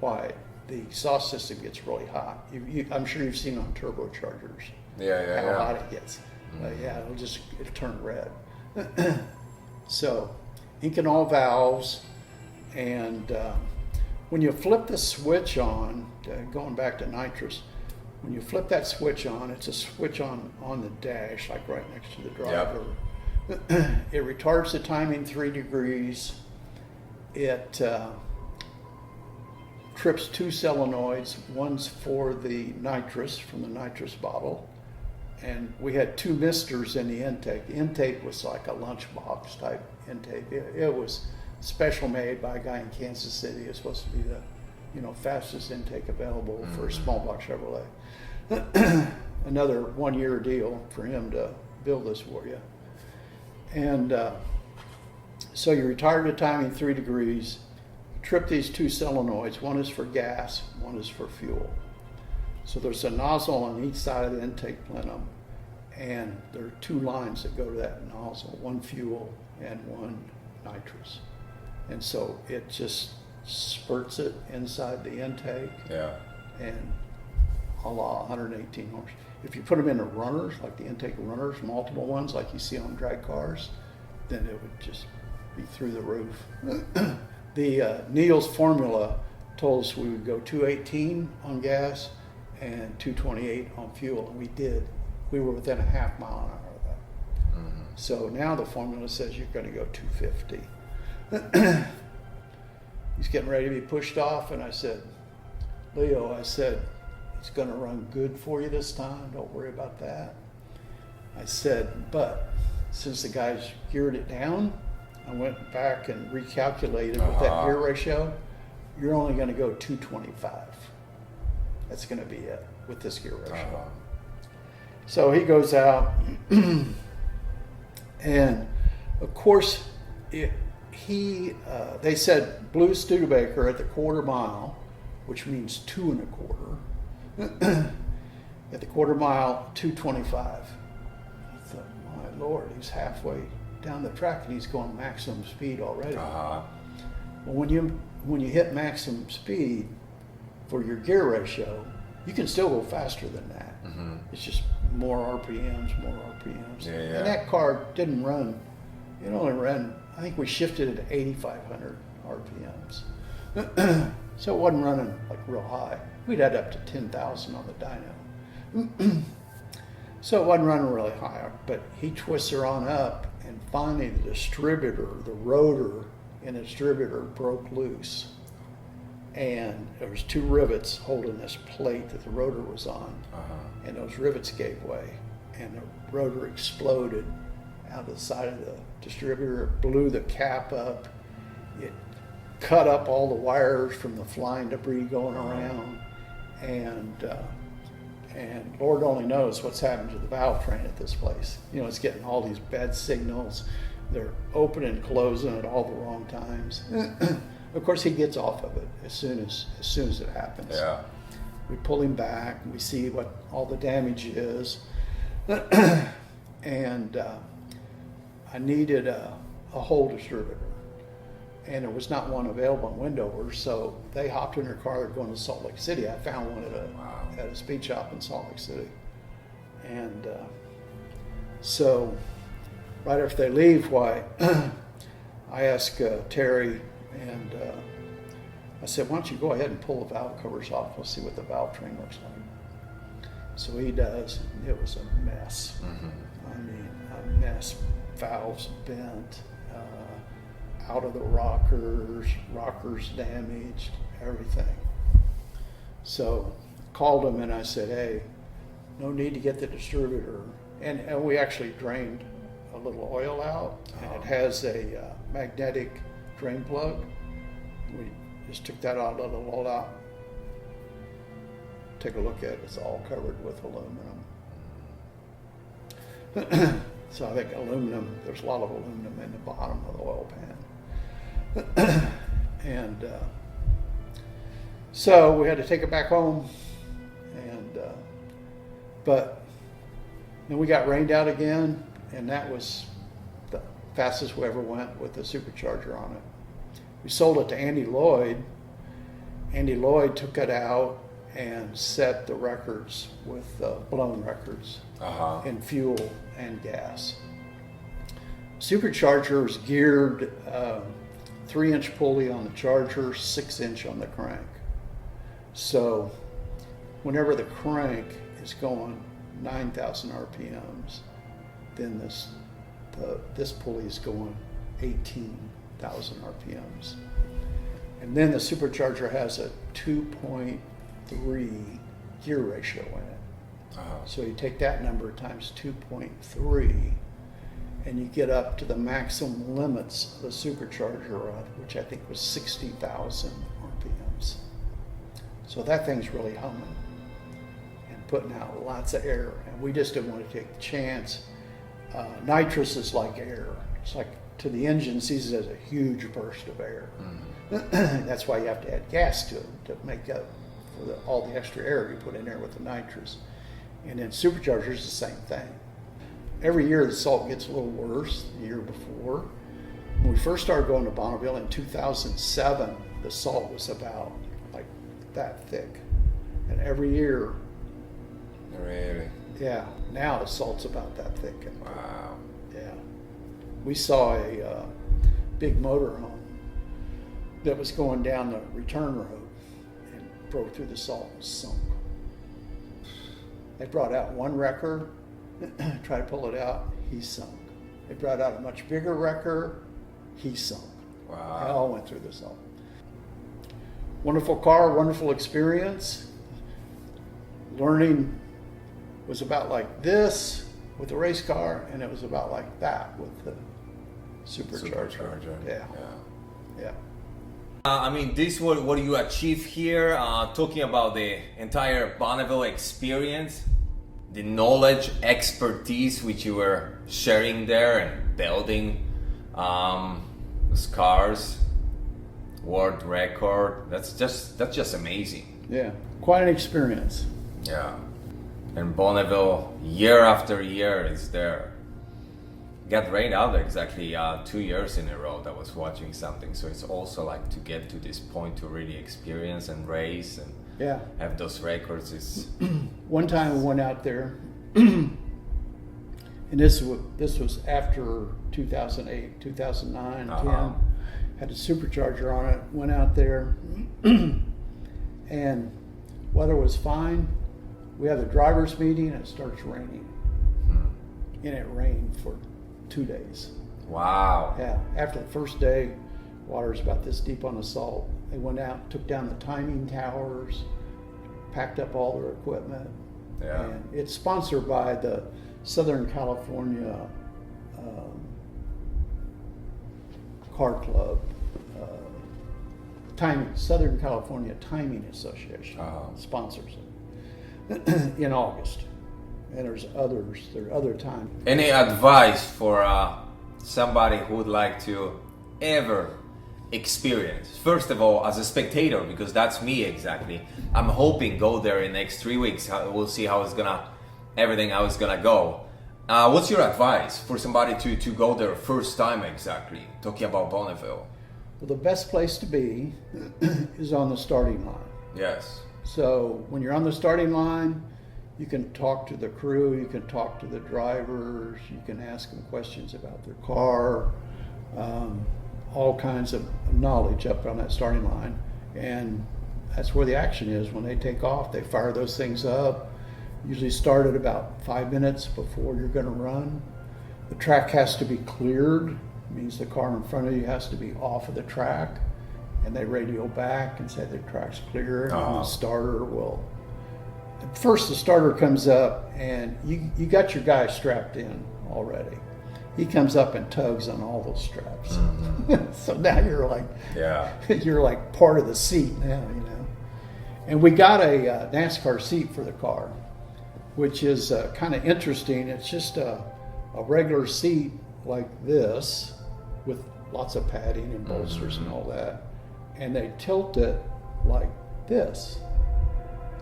Why the exhaust system gets really hot. I'm sure you've seen on turbochargers how hot it gets. It'll turn red. So Inconol valves, and when you flip the switch on, going back to nitrous, when you flip that switch on, it's a switch on the dash, like right next to the driver. It retards the timing 3 degrees. It trips 2 solenoids. One's for the nitrous, from the nitrous bottle. And we had 2 misters in the intake. The intake was like a lunchbox type intake. It was special made by a guy in Kansas City. It's supposed to be the fastest intake available for a small block Chevrolet. Another 1-year deal for him to build this for you. And so you retard the timing 3 degrees, trip these 2 solenoids. One is for gas, one is for fuel. So there's a nozzle on each side of the intake plenum, and there are 2 lines that go to that nozzle, one fuel and one nitrous. And so it just spurts it inside the intake. And a la 118 horse. If you put them into runners, like the intake runners, multiple ones like you see on drag cars, then it would just be through the roof. The Neil's formula told us we would go 218 on gas and 228 on fuel, and we did. We were within a half mile an hour of that. So now the formula says you're going to go 250. He's getting ready to be pushed off, and I said, Leo, it's going to run good for you this time. Don't worry about that. I said, but since the guys geared it down, I went back and recalculated with that gear ratio. You're only going to go 225. That's going to be it with this gear ratio. So he goes out, and of course, they said Blue Studebaker at the quarter mile, which means 2 1/4. At the quarter mile, 225. I thought, my Lord, he's halfway down the track and he's going maximum speed already. Well, when you hit maximum speed for your gear ratio, you can still go faster than that. It's just more RPMs. And that car didn't run. It only ran, I think we shifted it to 8,500 RPMs. So it wasn't running like real high. We'd had up to 10,000 on the dyno. So it wasn't running really high, but he twists her on up, and finally the distributor, the rotor in the distributor broke loose. And there was 2 rivets holding this plate that the rotor was on. And those rivets gave way, and the rotor exploded out the side of the distributor. It blew the cap up. It cut up all the wires from the flying debris going around, and Lord only knows what's happened to the valve train at this place. It's getting all these bad signals. They're opening and closing at all the wrong times. Of course, he gets off of it as soon as it happens. We pull him back, and we see what all the damage is, and I needed a whole distributor. And there was not one available in Wendover, so they hopped in their car. They're going to Salt Lake City. I found one at a speed shop in Salt Lake City. And so right after they leave, I asked Terry, and I said, why don't you go ahead and pull the valve covers off. We'll see what the valve train looks like. So he does. And it was a mess. I mean, a mess. Valves bent. Out of the rockers damaged, everything. So called him and I said, hey, no need to get the distributor. And we actually drained a little oil out, and it has a magnetic drain plug. We just took that out, let it all out. Take a look at it, it's all covered with aluminum. So I think there's a lot of aluminum in the bottom of the oil pan. And so we had to take it back home, but then we got rained out again, and that was the fastest we ever went with the supercharger on it. We sold it to Andy Lloyd. Andy Lloyd took it out and set the records with blown records in fuel and gas. Supercharger was geared 3-inch pulley on the Charger, 6-inch on the crank. So whenever the crank is going 9,000 RPMs, then this pulley is going 18,000 RPMs. And then the supercharger has a 2.3 gear ratio in it. So you take that number times 2.3 and you get up to the maximum limits of the supercharger, which I think was 60,000 RPMs. So that thing's really humming and putting out lots of air. And we just didn't want to take the chance. Nitrous is like air. It's like, to the engine, sees it as a huge burst of air. That's why you have to add gas to it to make up for all the extra air you put in there with the nitrous. And then superchargers, the same thing. Every year the salt gets a little worse the year before. When we first started going to Bonneville in 2007, the salt was about like that thick. And every year, Really? yeah, now the salt's about that thick. Wow. Yeah. We saw a big motorhome that was going down the return road and broke through the salt and sunk. They brought out one wrecker, tried to pull it out, he sunk. They brought out a much bigger wrecker, he sunk. Wow. They all went through the salt. Wonderful car, wonderful experience. Learning was about like this with the race car, and it was about like that with the supercharger. Yeah. Yeah. I mean, this is what you achieve here, talking about the entire Bonneville experience, the knowledge, expertise which you were sharing there and building those cars, world record. That's just amazing. Yeah, quite an experience. Yeah, and Bonneville year after year is there. Got rained out exactly 2 years in a row that was watching something, so it's also like to get to this point to really experience and race and Yeah. have those records is One time we went out there, and this was after 2008, 2009, 10. Had a supercharger on it. Went out there, and weather was fine. We had the drivers' meeting, and it starts raining, and it rained for 2 days. wow. Yeah. After the first day, water's about this deep on the salt. They went out, took down the timing towers, packed up all their equipment. Yeah. And it's sponsored by the Southern California Car Club, Southern California Timing Association sponsors it in August. And there are other times. Any advice for somebody who would like to ever experience? First of all, as a spectator, because that's me exactly. I'm hoping go there in the next 3 weeks. We'll see how it's gonna go. What's your advice for somebody to go there first time exactly? Talking about Bonneville. Well, the best place to be is on the starting line. Yes. So when you're on the starting line, you can talk to the crew, you can talk to the drivers, you can ask them questions about their car, all kinds of knowledge up on that starting line. And that's where the action is. When they take off, they fire those things up. Usually start at about 5 minutes before you're going to run. The track has to be cleared. It means the car in front of you has to be off of the track. And they radio back and say the track's clear, and the starter will. First, the starter comes up, and you got your guy strapped in already. He comes up and tugs on all those straps. So now you're like, you're like part of the seat now, you know. And we got a NASCAR seat for the car, which is kind of interesting. It's just a regular seat like this with lots of padding and bolsters and all that. And they tilt it like this.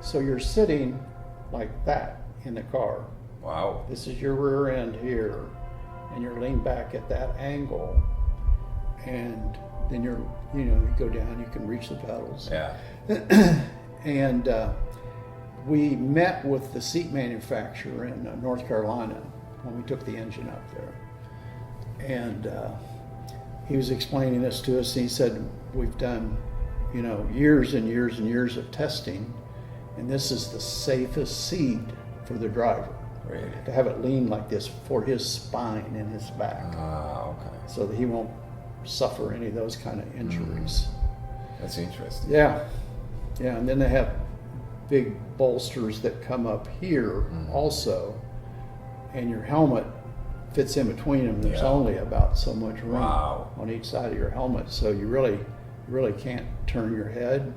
So you're sitting like that in the car. Wow. This is your rear end here, and you're leaned back at that angle. And then you go down, you can reach the pedals. Yeah. And we met with the seat manufacturer in North Carolina when we took the engine up there. And he was explaining this to us, and he said, we've done, years and years and years of testing, and this is the safest seat for the driver. Really? To have it lean like this for his spine and his back, Okay. so that he won't suffer any of those kind of injuries. That's interesting. Yeah, and then they have big bolsters that come up here also, and your helmet fits in between them. There's only about so much room on each side of your helmet, so you really can't turn your head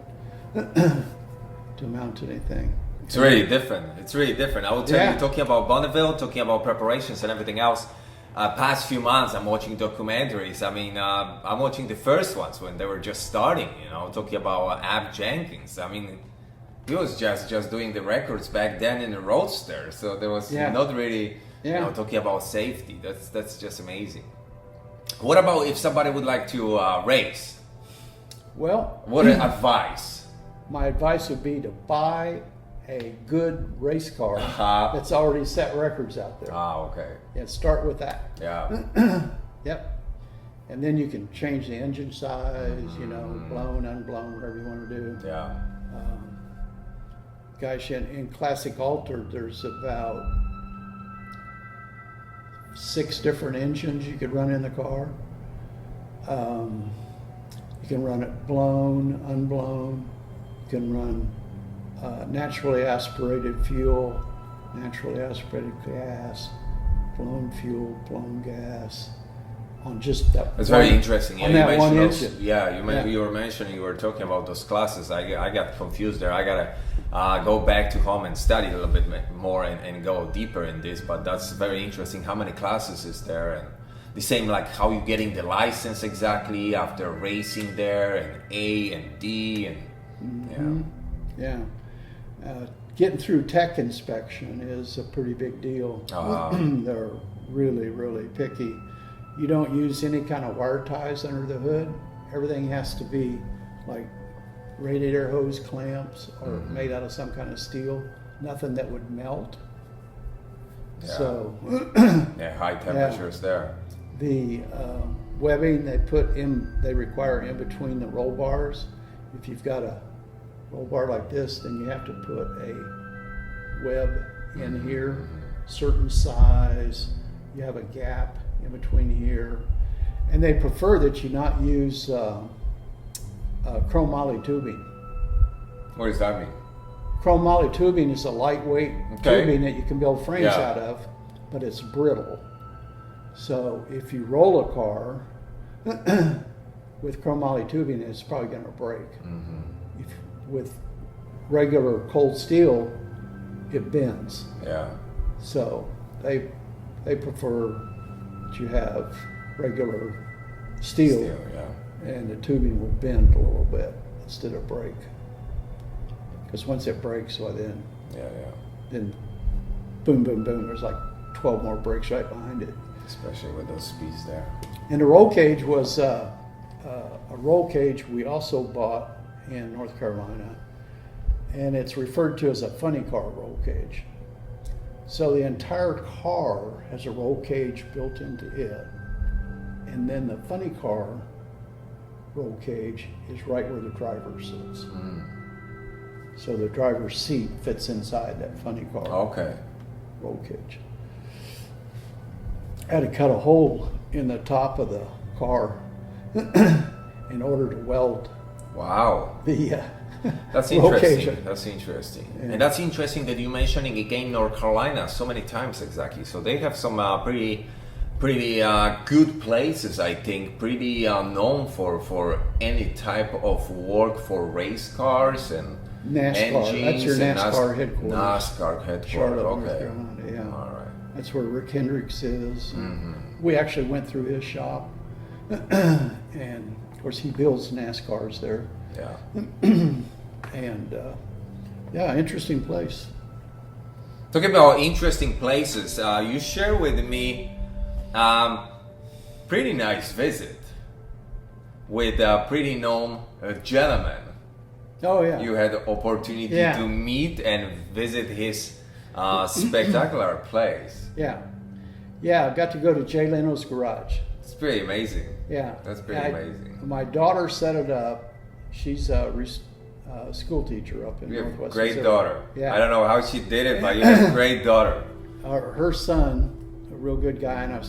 to mount anything. It's really different. I will tell you, talking about Bonneville, talking about preparations and everything else, past few months I'm watching documentaries. I mean, I'm watching the first ones when they were just starting, talking about Ab Jenkins. I mean, he was just doing the records back then in a roadster, so there was not really, talking about safety. That's just amazing. What about if somebody would like to race? Well, what advice? My advice would be to buy a good race car that's already set records out there. Okay. And start with that. Yeah. Yep. And then you can change the engine size, blown, unblown, whatever you want to do. Yeah. Gosh, in classic altered, there's about 6 different engines you could run in the car. You can run it blown, unblown. You can run naturally aspirated fuel, naturally aspirated gas, blown fuel, blown gas, on just that. It's very interesting. On that one engine. You were mentioning, you were talking about those classes. I got confused there. I gotta go back to home and study a little bit more and go deeper in this. But that's very interesting. How many classes is there? And the same, like how you getting the license exactly after racing there, and A and D and getting through tech inspection is a pretty big deal. They're really, really picky. You don't use any kind of wire ties under the hood. Everything has to be like radiator hose clamps or made out of some kind of steel. Nothing that would melt. Yeah. So high temperatures there. The webbing they require in between the roll bars. If you've got a roll bar like this, then you have to put a web in here, certain size. You have a gap in between here, and they prefer that you not use chromoly tubing. What does that mean? Chromoly tubing is a lightweight tubing that you can build frames out of, but it's brittle. So if you roll a car with chromoly tubing, it's probably going to break. With regular cold steel, it bends. Yeah. So they prefer that you have regular steel and the tubing will bend a little bit instead of break. Because once it breaks, well then boom, boom, boom. There's like 12 more breaks right behind it. Especially with those speeds there. And the roll cage was a roll cage we also bought in North Carolina, and it's referred to as a funny car roll cage. So the entire car has a roll cage built into it, and then the funny car roll cage is right where the driver sits. So the driver's seat fits inside that funny car roll cage. I had to cut a hole in the top of the car in order to weld. Wow. That's roll interesting. cage. That's interesting. Yeah. And that's interesting that you're mentioning again North Carolina so many times exactly. So they have some pretty good places, I think, pretty known for any type of work for race cars and NASCAR. engines. That's your NASCAR headquarters. NASCAR headquarters. Charlotte, North Okay. Carolina, All right. That's where Rick Hendricks is. We actually went through his shop, and of course he builds NASCARs there. Yeah. And interesting place. Talking about interesting places, you share with me pretty nice visit with a pretty known gentleman. Oh yeah. You had the opportunity to meet and visit his spectacular place. Yeah, I got to go to Jay Leno's garage. It's pretty amazing. Yeah. That's pretty amazing. My daughter set it up. She's a school teacher up in You have a Northwest great Missouri. daughter. Yeah. I don't know how she did it, but you have a great daughter. Her son, a real good guy, and I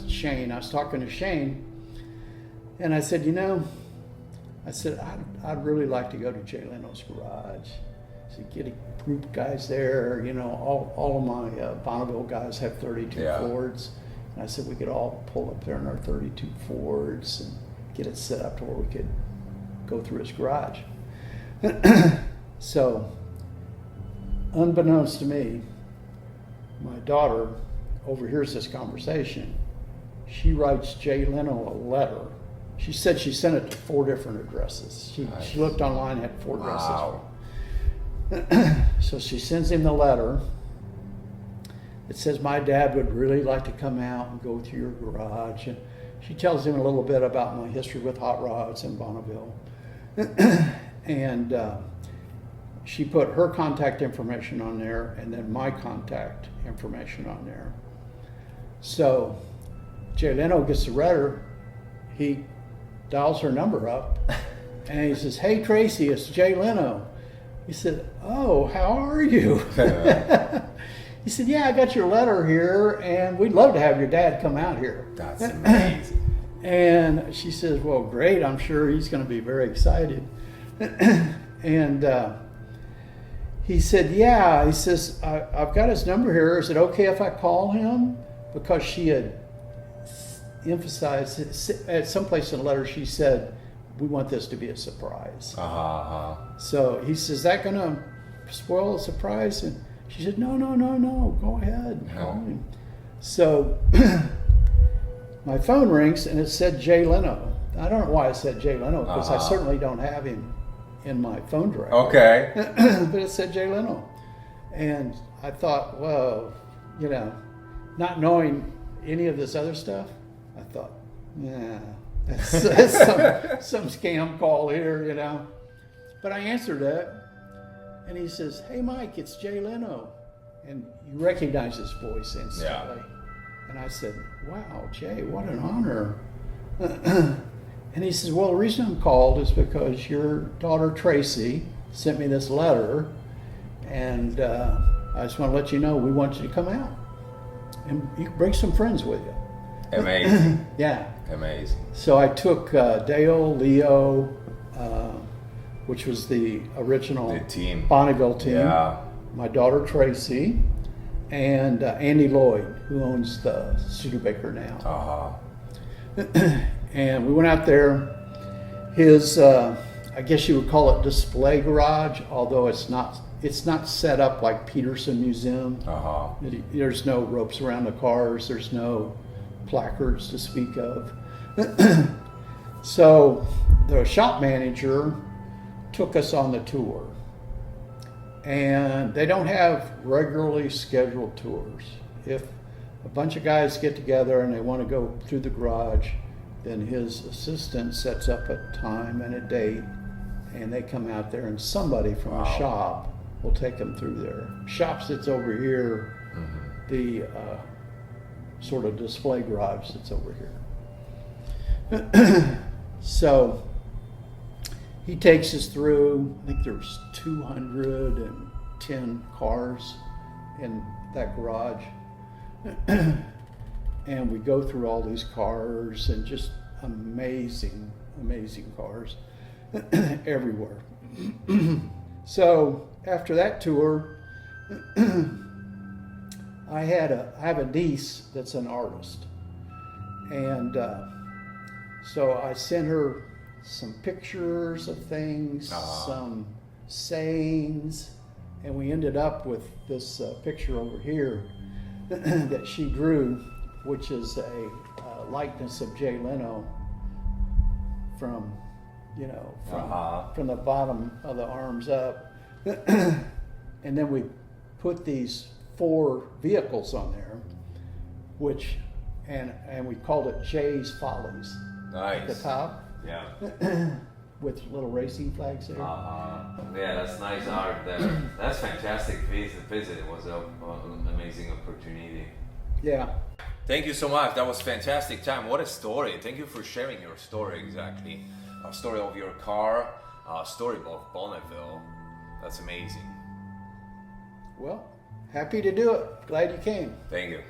was talking to Shane, and I said, I'd really like to go to Jay Leno's garage. So get a group of guys there, all of my Bonneville guys have 32 Fords. And I said we could all pull up there in our 32 Fords and get it set up to where we could go through his garage. So, unbeknownst to me, my daughter overhears this conversation. She writes Jay Leno a letter. She said she sent it to 4 different addresses. She looked online, had 4 addresses. Wow. So she sends him the letter. It says, my dad would really like to come out and go through your garage. And she tells him a little bit about my history with hot rods in Bonneville. And she put her contact information on there and then my contact information on there. So Jay Leno gets the letter. He dials her number up and he says, hey Tracy, it's Jay Leno. He said, oh, how are you? He said, yeah, I got your letter here and we'd love to have your dad come out here. That's amazing. And she says, well, great, I'm sure he's going to be very excited. And he said, yeah, he says, I've got his number here. Is it okay if I call him? Because she had emphasized, at some place in the letter, she said, we want this to be a surprise. So he says, is that going to spoil the surprise? And she said, no, go ahead. Call him. So my phone rings and it said Jay Leno. I don't know why it said Jay Leno because I certainly don't have him in my phone directory. Okay. But it said Jay Leno. And I thought, well, not knowing any of this other stuff, I thought, yeah, that's some scam call here, But I answered it, and he says, hey, Mike, it's Jay Leno. And you recognize his voice instantly. Yeah. And I said, wow, Jay, what an honor. And he says, well, the reason I'm called is because your daughter Tracy sent me this letter, and I just want to let you know we want you to come out. And you can bring some friends with you. Amazing. Yeah. Amazing. So I took Dale, Leo, which was the original team. Bonneville team, Yeah. my daughter Tracy, and Andy Lloyd, who owns the Studebaker now. And we went out there. His, I guess you would call it display garage, although it's not set up like Peterson Museum. There's no ropes around the cars. There's no placards to speak of. So the shop manager took us on the tour. And they don't have regularly scheduled tours. If a bunch of guys get together and they want to go through the garage, then his assistant sets up a time and a date, and they come out there, and somebody from the shop will take them through there. Shop sits over here, the sort of display garage sits over here. So he takes us through, I think there's 210 cars in that garage. And we go through all these cars and just amazing cars everywhere. So after that tour, I have a niece that's an artist. And so I sent her some pictures of things, some sayings, and we ended up with this picture over here that she drew, which is a likeness of Jay Leno from the bottom of the arms up. And then we put these 4 vehicles on there, which, and we called it Jay's Follies. Nice. At the top. Yeah. With little racing flags there. Yeah, that's nice art there. That's fantastic visit. It was an amazing opportunity. Yeah. Thank you so much. That was fantastic time. What a story. Thank you for sharing your story exactly. A story of your car, a story of Bonneville. That's amazing. Well, happy to do it. Glad you came. Thank you.